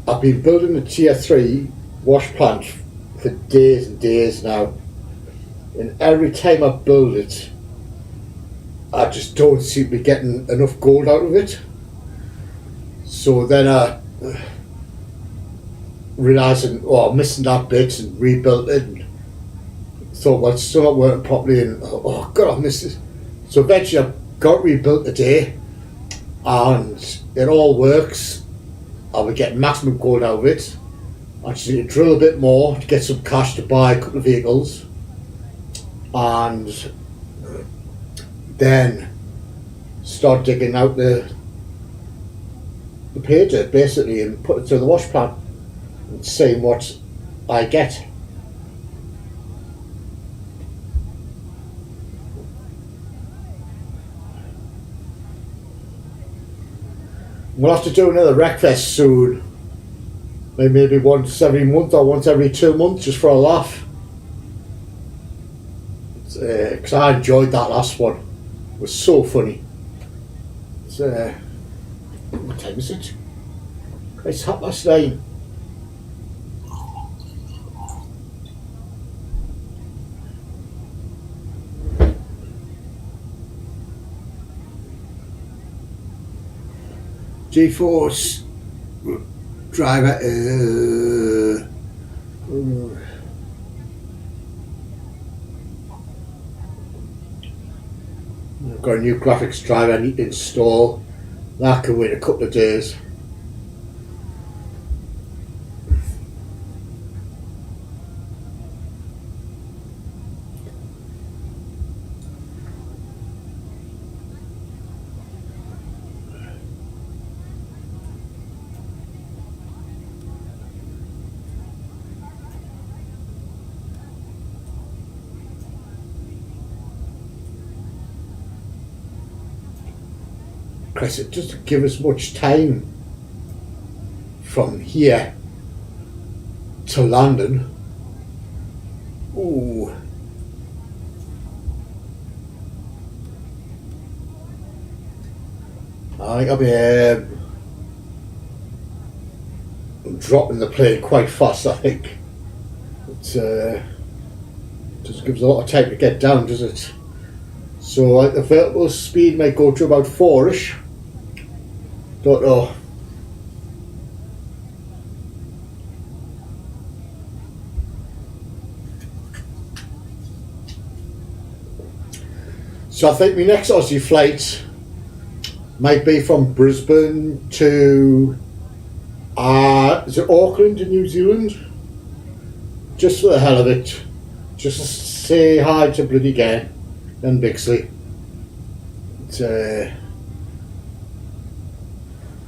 I've been building a tier 3 wash plant for days and days now, and every time I build it I just don't seem to be getting enough gold out of it. So then I realising, I'm missing that bit, and rebuilt it and thought, well, it's still not working properly, and oh god, I missed it. So eventually I got rebuilt today and it all works. I would get maximum gold out of it. I just need to drill a bit more to get some cash to buy a couple of vehicles, and then start digging out the pay dirt basically and put it through the wash plant and seeing what I get. We'll have to do another Wreckfest soon. Maybe once every month or once every 2 months, just for a laugh. Because I enjoyed that last one. It was so funny. What time is it? It's 9:30. G-Force driver. I've got a new graphics driver I need to install. That can wait a couple of days. Because it doesn't give us much time from here to London. Ooh. I think I'll be dropping the plane quite fast, I think. It doesn't give us a lot of time to get down, does it? So like the vertical speed might go to about 4ish. Don't know. So I think my next Aussie flight might be from Brisbane to is it Auckland in New Zealand? Just for the hell of it. Just to say hi to bloody Gen and Bixley.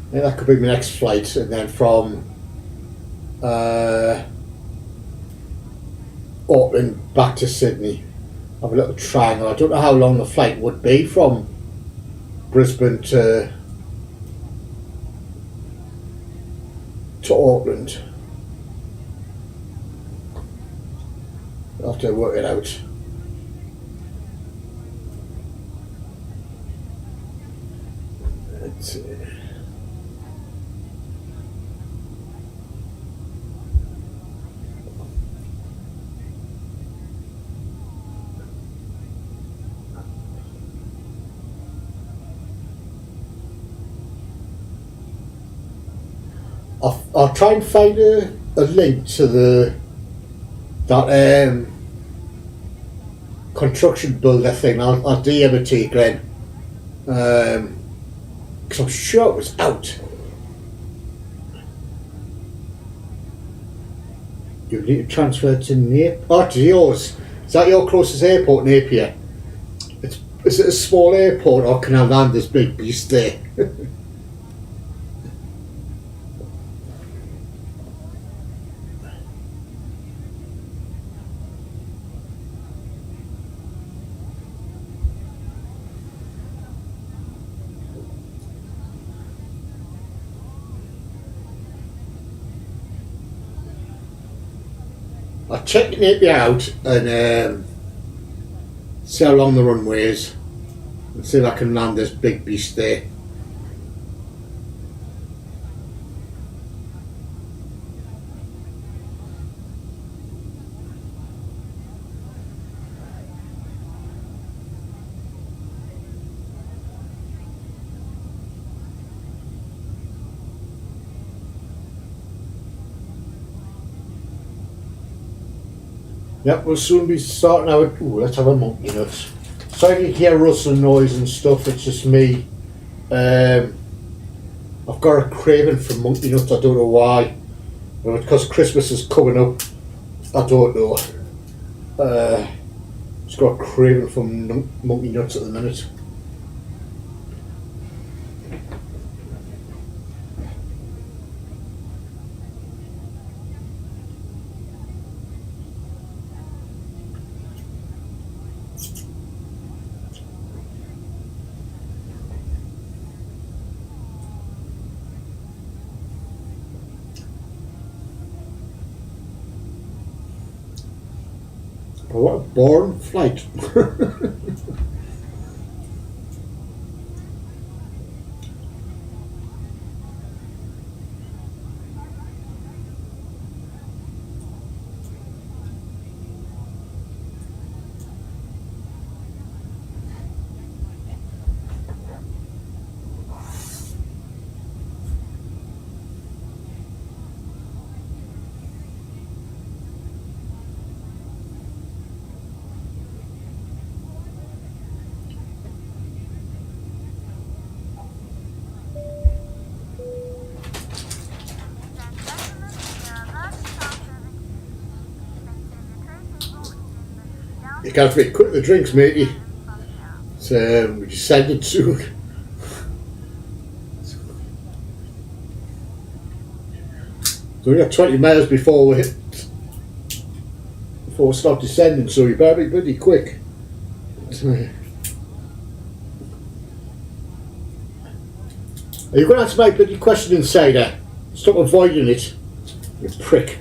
I think that could be my next flight, and then from Auckland back to Sydney. Have a little triangle. I don't know how long the flight would be from Brisbane to Auckland. I'll have to work it out. Let's see. I'll try and find a link to that construction builder thing. I'll DM it to you, Glenn. Because I'm sure it was out. You need to transfer to Napier. Oh, to yours. Is that your closest airport, Napier? Is it a small airport, or can I land this big beast there? I'll check Napier out and see how long the runway is and see if I can land this big beast there. Yep, we'll soon be starting our... Ooh, let's have a monkey nuts. So if you hear rustling noise and stuff, it's just me. I've got a craving for monkey nuts, I don't know why. Well, because Christmas is coming up, I don't know. Just got a craving for monkey nuts at the minute. Oh, what a boring flight. You can't be quick the drinks, matey. So we decided soon. So we got 20 miles before we start descending, so you better be pretty quick. Are you going to answer my bloody question, Insider? Stop avoiding it, you prick.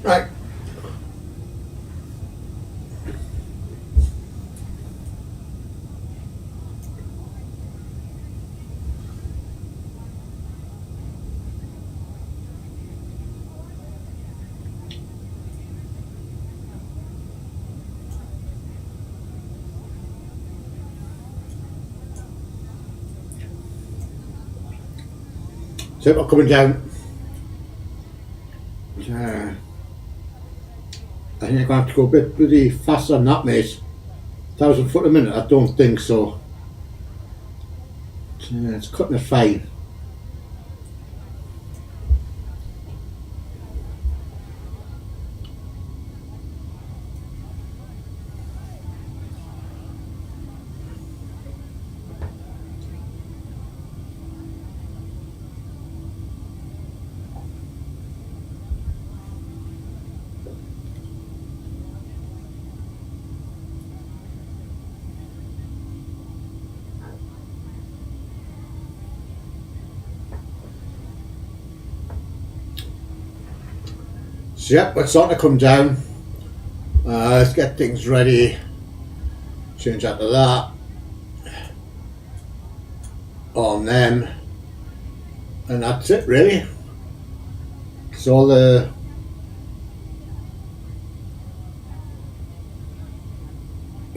Right. So I'm coming down. I think I'm going to have to go a bit bloody faster than that, mate. 1,000 foot a minute, I don't think so. It's cutting it fine. So yep, we're starting to come down. Let's get things ready. Change out to that. On them. And that's it really. So all the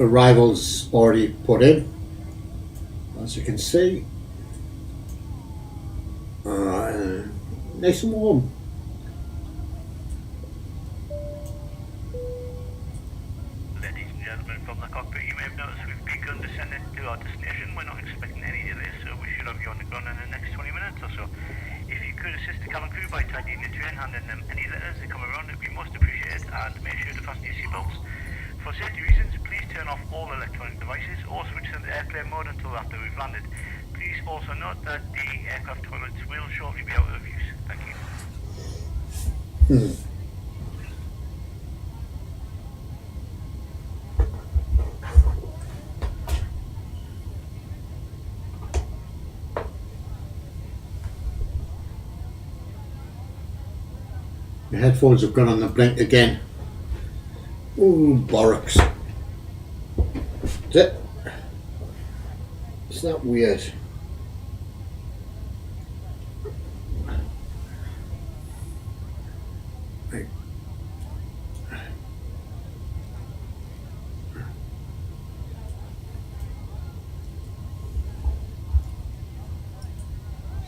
arrivals already put in, as you can see. Nice and warm. Ladies and gentlemen, from the cockpit, you may have noticed we've begun descending to our destination. We're not expecting any delays, so we should have you on the ground in the next 20 minutes or so. If you could assist the cabin crew by tidying the tray and handing them any letters that come around, it would be most appreciated, and make sure to fasten your seatbelts. For safety reasons, please turn off all electronic devices or switch them to airplane mode until after we've landed. Please also note that the aircraft toilets will shortly be out of use. Thank you. The headphones have gone on the blink again. Ooh, bollocks. That's it. Isn't that weird? Right.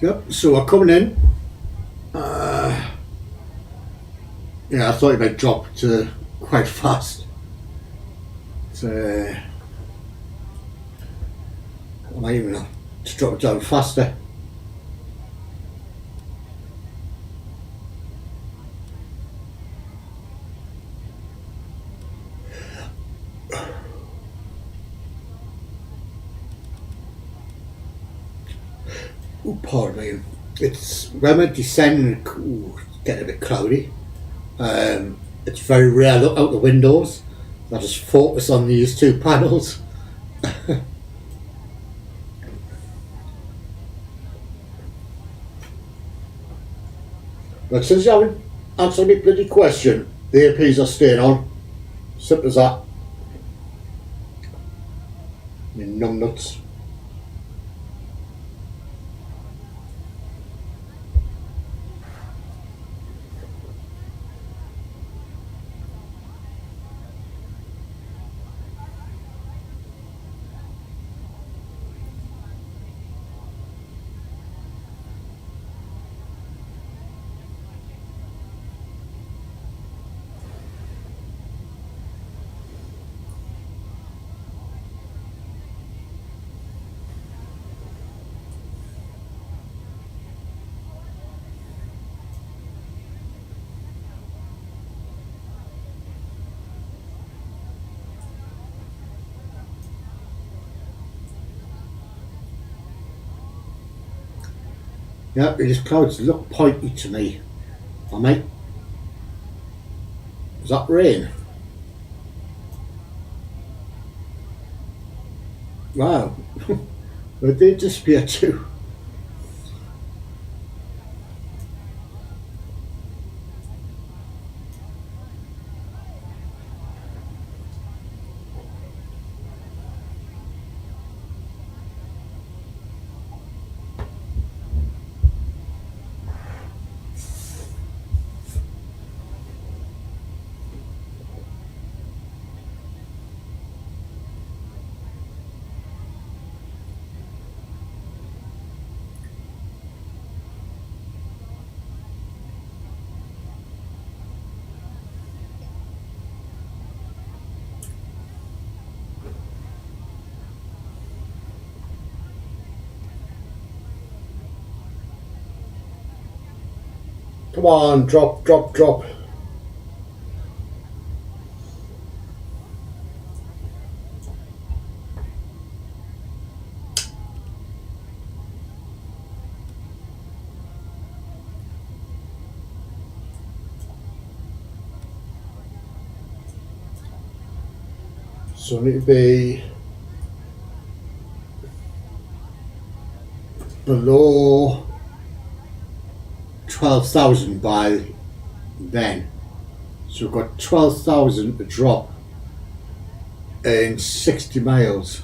Yep, so we're coming in. Yeah, I thought it might drop to quite fast. So I might even have to drop it down faster. Oh, pardon me. It's when we're descending, it's getting a bit cloudy. It's very rare I look out the windows. I just focus on these two panels. But since you haven't answered my bloody question, the APs are staying on. Simple as that. You numbnuts. Yeah, these clouds look pointy to me. I might. Is that rain? Wow. But they disappear too. Come on, drop, drop, drop. So I need to be below 12,000 by then. So we've got 12,000 to drop in 60 miles.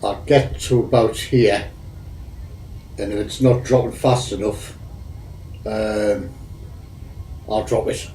I'll get to about here, and if it's not dropping fast enough, I'll drop it.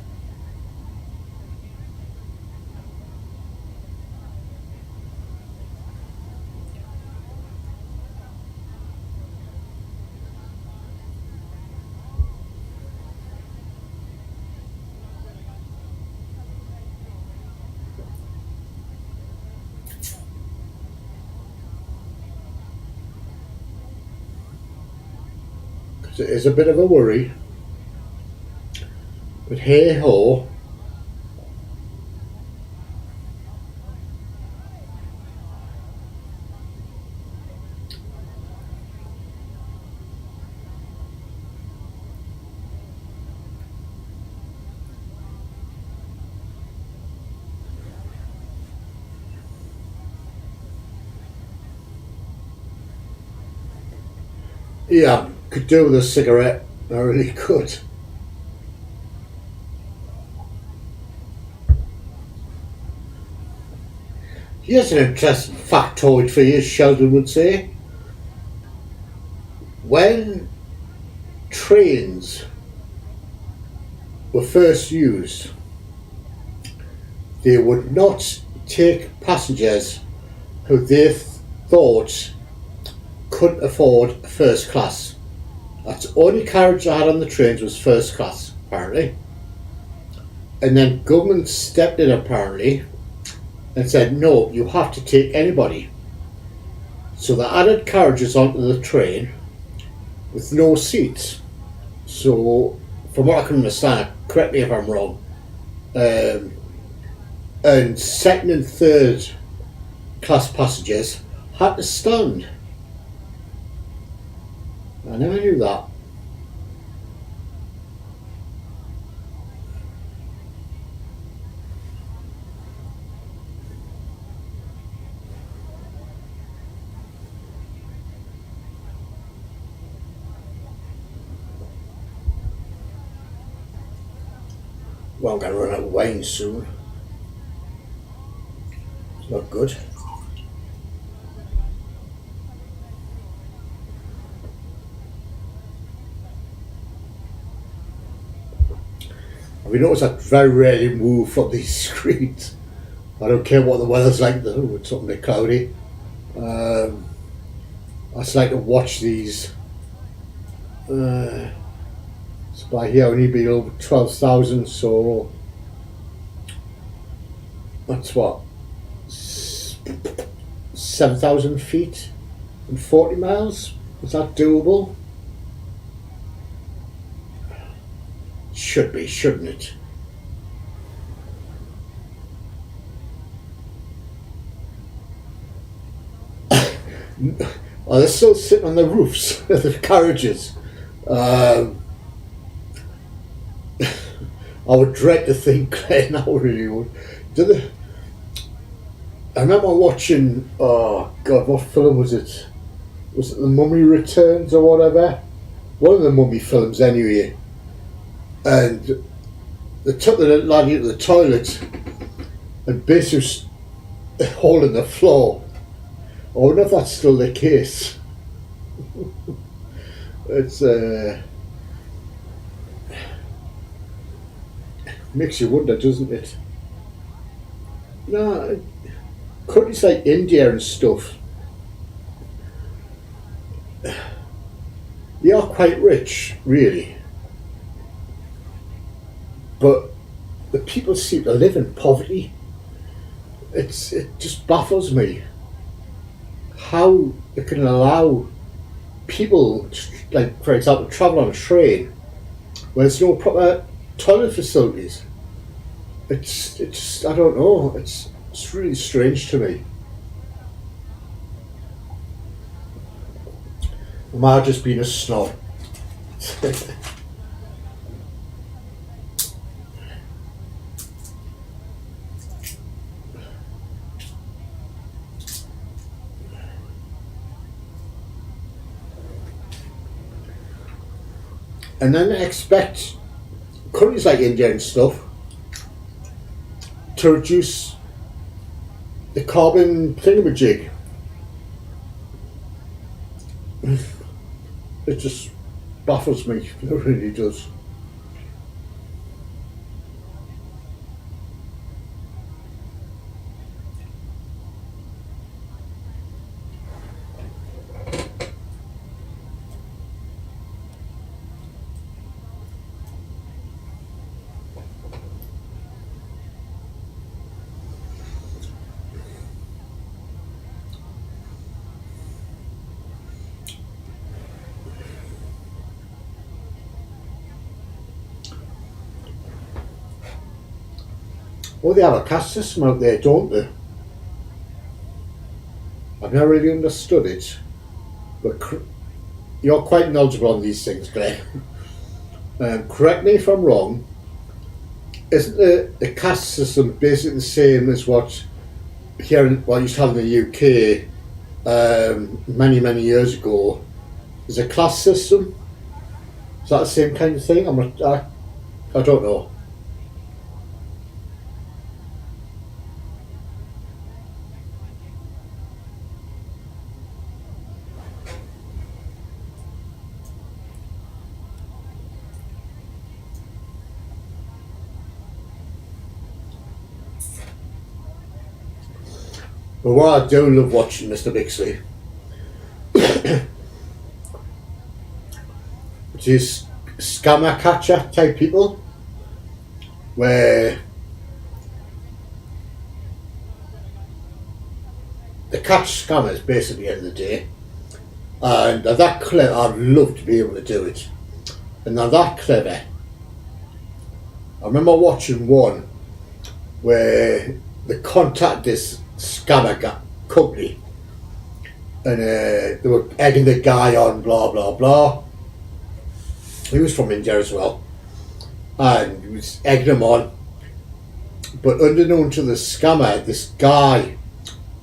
It is a bit of a worry, but hey ho. Yeah, could do with a cigarette. I really could. Here's an interesting factoid for you, Sheldon would say. When trains were first used, they would not take passengers who they thought couldn't afford first class. That's the only carriage I had on the trains was first class, apparently. And then government stepped in apparently and said, no, you have to take anybody. So they added carriages onto the train with no seats. So, from what I can understand, correct me if I'm wrong, and second and third class passengers had to stand. I never knew that. Well, I'm going to run out of wine soon. It's not good. Have you noticed I very rarely move from these screens? I don't care what the weather's like, though, it's something cloudy. I just like to watch these. So by here I need to be over 12,000, so that's what? 7,000 feet and 40 miles? Is that doable? Should be, shouldn't it? Oh, they're still sitting on the roofs of the carriages. I would dread to think, Glenn, I really would. I remember watching, oh God, what film was it? Was it The Mummy Returns or whatever? One of the Mummy films anyway. And they took the lad into the toilet and basically was a hole in the floor. I wonder if that's still the case. It's makes you wonder, doesn't it? No, countries like India and stuff, they are quite rich, really. But the people seem to live in poverty. It just baffles me how they can allow people, like for example, travel on a train where there's no proper toilet facilities. It's I don't know. It's really strange to me. Am I just being a snob? and then expect countries like India and stuff to reduce the carbon thingamajig. It just baffles me, it really does. Well, they have a caste system out there, don't they? I've never really understood it, but you're quite knowledgeable on these things, Glenn. Correct me if I'm wrong, isn't the caste system basically the same as what what used to have in the UK many years ago? Is a class system? Is that the same kind of thing? I don't know. But what I do love watching, Mr. Bixley, which is scammer catcher type people, where they catch scammers basically at the end of the day, and they're that clever. I'd love to be able to do it, and they're that clever. I remember watching one where they contacted this scammer company, and they were egging the guy on, blah blah blah. He was from India as well, and he was egging him on, but unbeknown to the scammer, this guy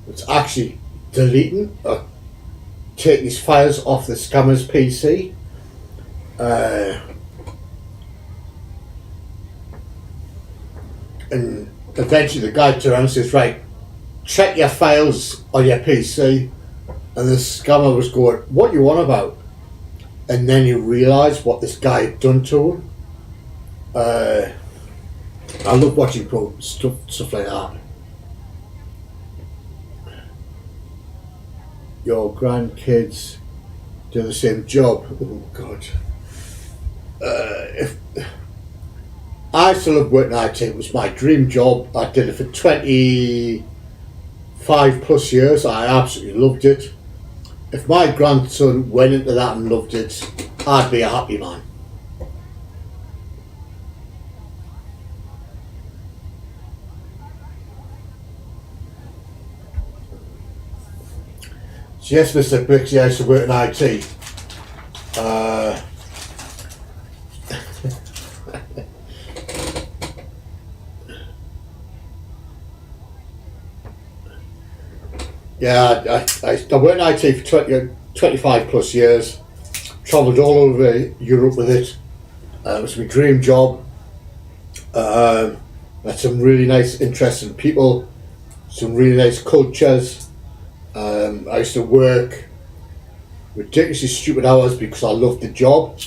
was actually deleting or taking his files off the scammer's PC. And eventually the guy turned around and says, right, check your files on your PC. And the scammer was going, what you on about? And then you realise what this guy had done to him. I love watching stuff like that. Your grandkids do the same job. Oh God. If I still love working IT, it was my dream job. I did it for 25 plus years. I absolutely loved it. If my grandson went into that and loved it, I'd be a happy man. So yes, Mr. Brixie, I used to work in IT. Yeah, I worked in IT for 25 plus years. Travelled all over Europe with it. It was my dream job. Met some really nice, interesting people, some really nice cultures. I used to work ridiculously stupid hours because I loved the job.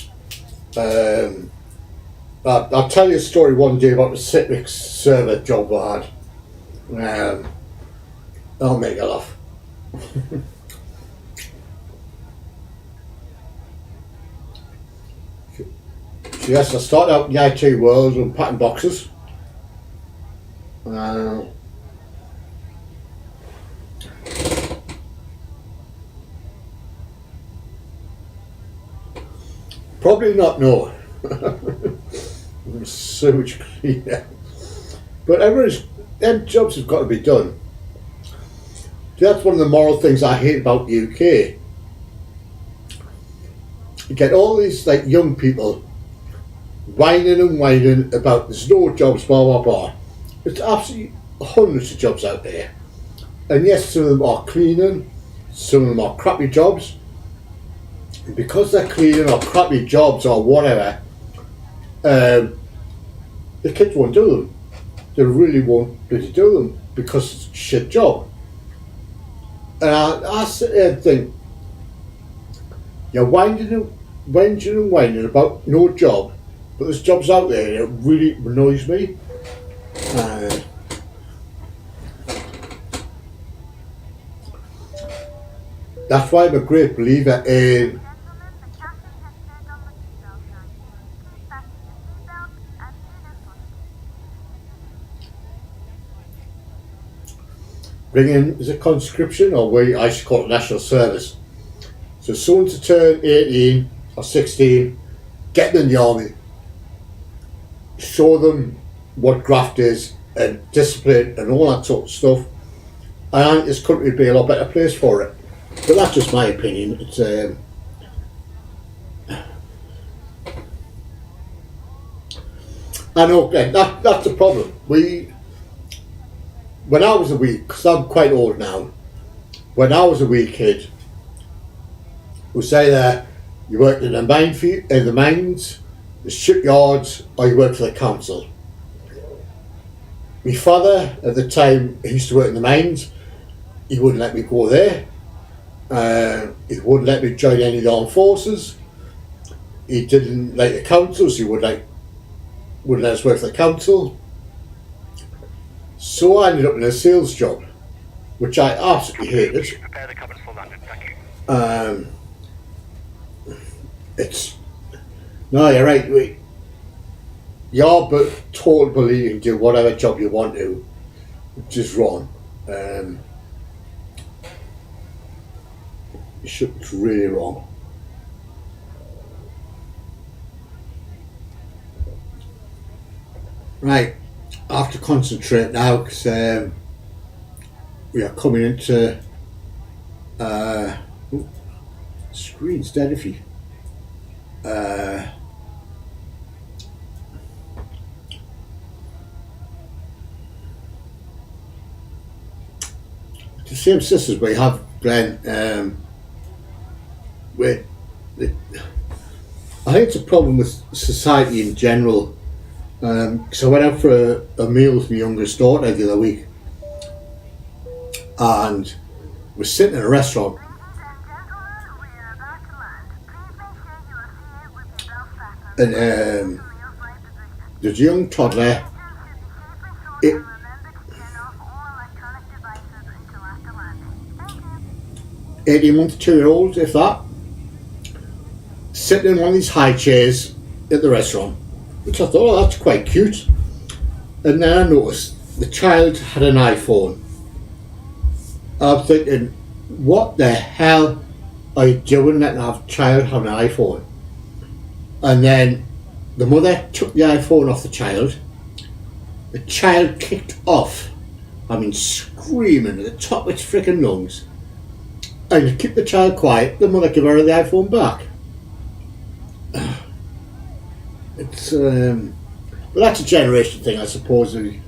I'll tell you a story one day about the Citrix server job I had. I'll make you laugh. So yes, I started out in the IT world and packing boxes. Probably not, no. There's so much cleaner. But them jobs have got to be done. That's one of the moral things I hate about the UK. You get all these like young people whining and whining about there's no jobs, blah blah blah. There's absolutely hundreds of jobs out there. And yes, some of them are cleaning, some of them are crappy jobs. because they're cleaning or crappy jobs or whatever, the kids won't do them. They really won't bloody do them because it's a shit job. And I sit there and think, you're whining and whining about no job, but there's jobs out there and it really annoys me. That's why I'm a great believer in bringing the conscription, or I used to call it national service. So soon to turn 18 or 16, get them in the army, show them what graft is and discipline and all that sort of stuff. And I think this country would be a lot better place for it. But that's just my opinion. It's I know that's the problem. When I was a wee, because I'm quite old now, when I was a wee kid, we say that you worked in the mines, the shipyards, or you worked for the council. My father at the time, he used to work in the mines. He wouldn't let me go there. He wouldn't let me join any of the armed forces. He didn't like the council, so he wouldn't let us work for the council. So I ended up in a sales job, which I absolutely hated. Prepare the cabin for landing, thank you. No, you're right. You're but totally you can do whatever job you want to, which is wrong. It's really wrong. Right, I have to concentrate now because we are coming into screen's dead if you the same sisters we have, Glenn. I think it's a problem with society in general. So I went out for a meal with my youngest daughter the other week, and we're sitting in a restaurant, and there's a young toddler. 18-month, 2-year-old, if that, sitting in one of these high chairs at the restaurant, which I thought, oh, that's quite cute. And then I noticed the child had an iPhone. I'm thinking, what the hell are you doing letting a child have an iPhone? And then the mother took the iPhone off the child. The child kicked off, screaming at the top of its freaking lungs. And to keep the child quiet, the mother gave her the iPhone back. It's but that's a generation thing, I suppose. We've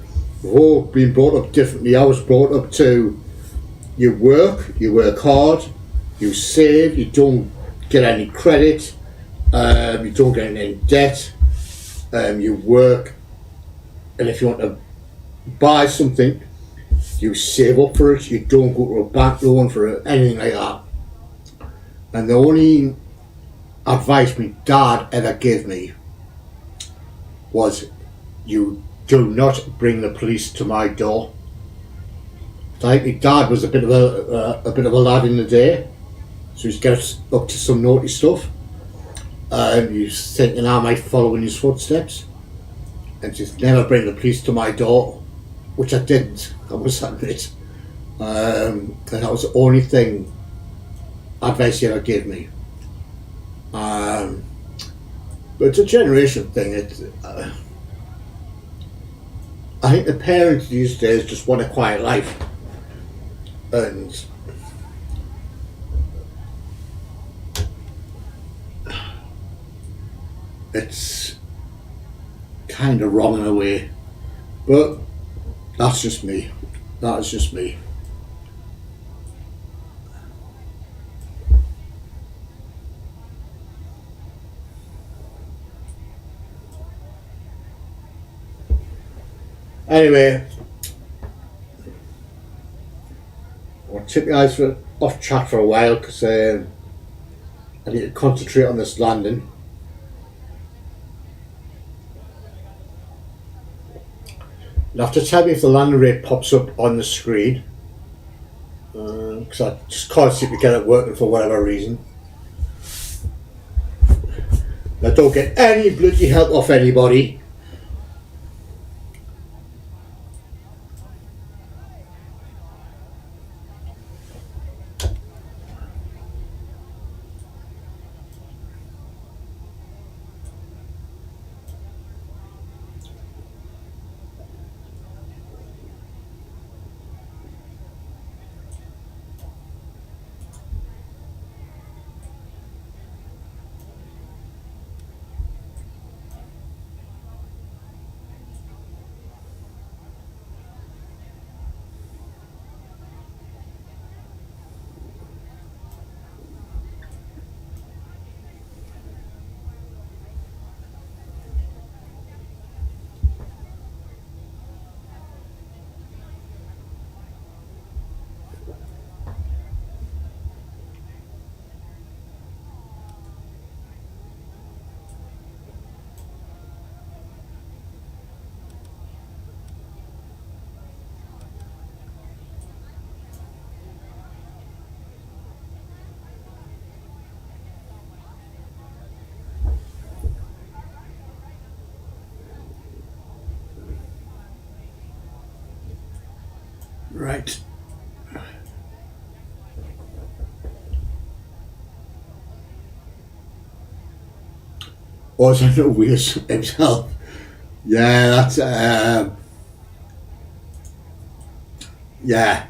all been brought up differently. I was brought up to you work hard, you save, you don't get any credit, you don't get any debt, you work, and if you want to buy something, you save up for it, you don't go to a bank loan for it, anything like that. And the only advice my dad ever gave me was, you do not bring the police to my door. I think my dad was a bit of a lad in the day, so he's got up to some naughty stuff. He's thinking I might follow in his footsteps, and just never bring the police to my door, which I didn't, I must admit. And that was the only thing advice he ever gave me. But it's a generation thing. I think the parents these days just want a quiet life, and it's kind of wrong in a way, but that's just me. That is just me. Anyway, I'll take the eyes off chat for a while because I need to concentrate on this landing. You'll have to tell me if the landing rate pops up on the screen, because I just can't seem to get it working for whatever reason. I don't get any bloody help off anybody. Right. Also, no wheels himself. Yeah, that's yeah.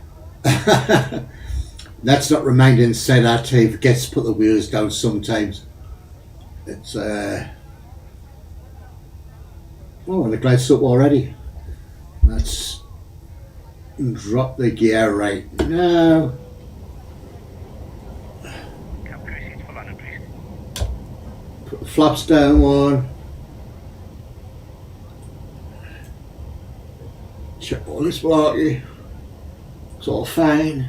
That's not reminding said that he forgets to put the wheels down sometimes. It's oh, and the glide's up already. Let's drop the gear right now. Put the flaps down one. Check all this marky. It's all fine.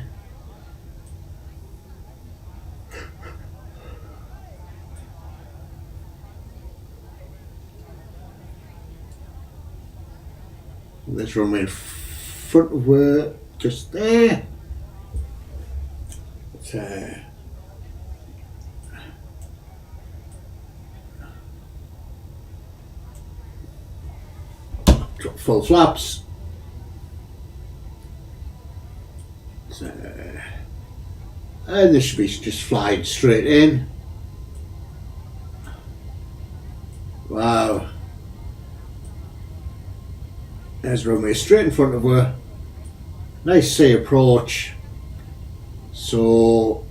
Let's run in front of her, just there. Drop full flaps. And this should be just flying straight in. Wow. There's runway straight in front of her. Nice sea approach. So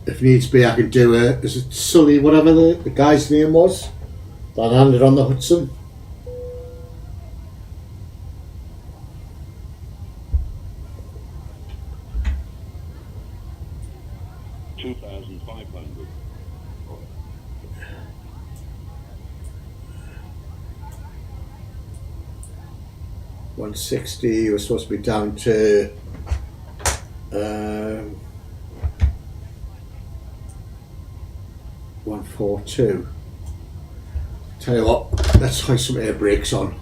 if needs be, I can do a, is it Sully, whatever the guy's name was that landed on the Hudson? $160, we're supposed to be down to 142. Tell you what, let's high some air brakes on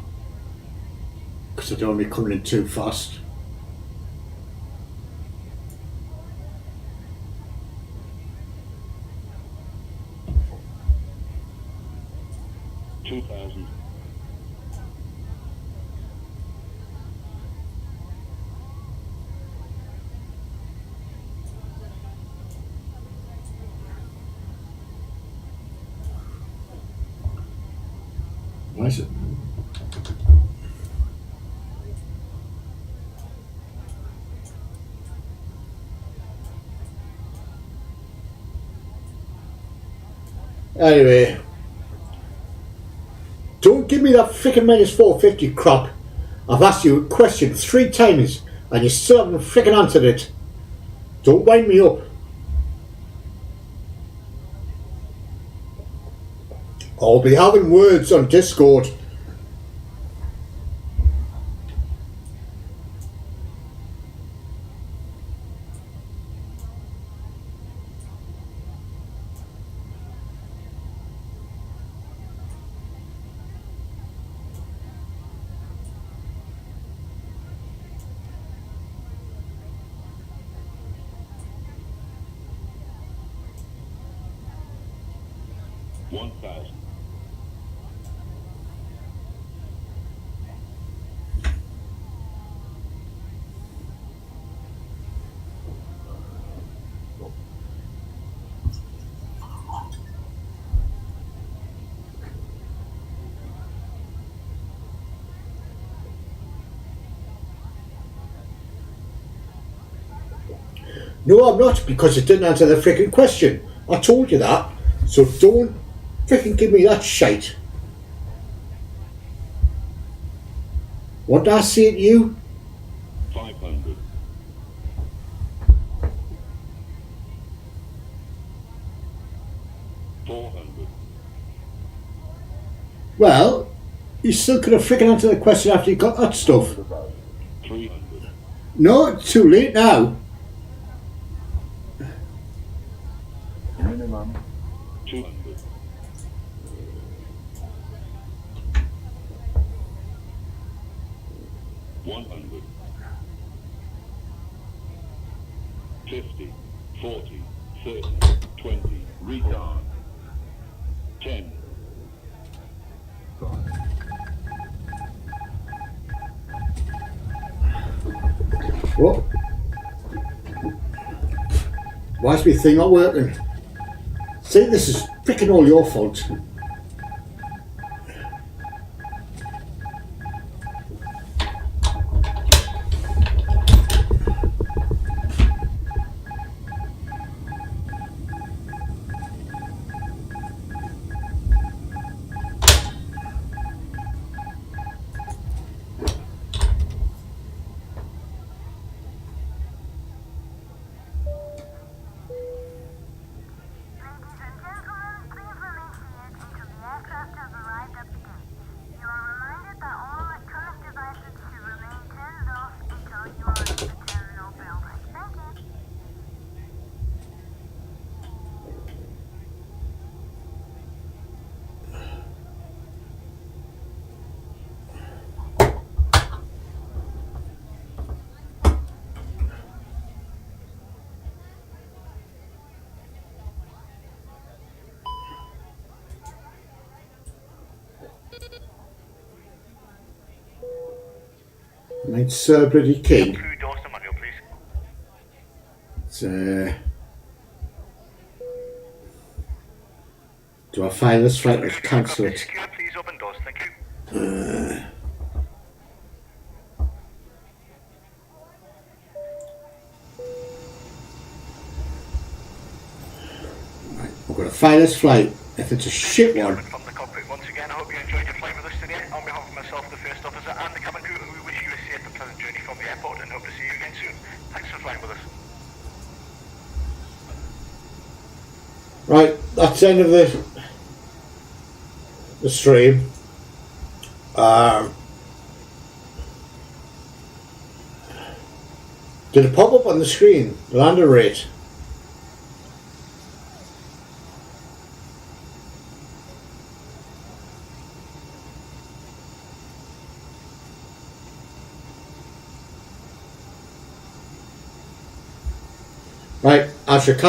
because I don't want to be coming in too fast. Nice. Anyway, don't give me that frickin' -450 crap. I've asked you a question 3 times and you still haven't frickin' answered it. Don't wind me up. I'll be having words on Discord. No, I'm not, because it didn't answer the freaking question. I told you that. So don't freaking give me that shite. What did I say to you? 500. 400. Well, you still could have freaking answered the question after you got that stuff. 300. No, it's too late now. Minimum. 200. 100. 50. 40. 30. 20. Retard. 10. What? Why is my thing not working? See, this is freaking all your fault. It's Sir Bloody King. Crew doors to manual, please. It's, do I find this flight or cancel it? Secure, please open doors, thank you. I'm going to find this flight. If it's a shit one, From the cockpit once again, I hope you enjoyed your flight with us today. On behalf of myself, the first officer, and the cabin crew, we wish you a safe and pleasant journey from the airport and hope to see you again soon. Thanks for flying with us. right, that's the end of the stream. Did it pop up on the screen, the lander rate? Right, I shall catch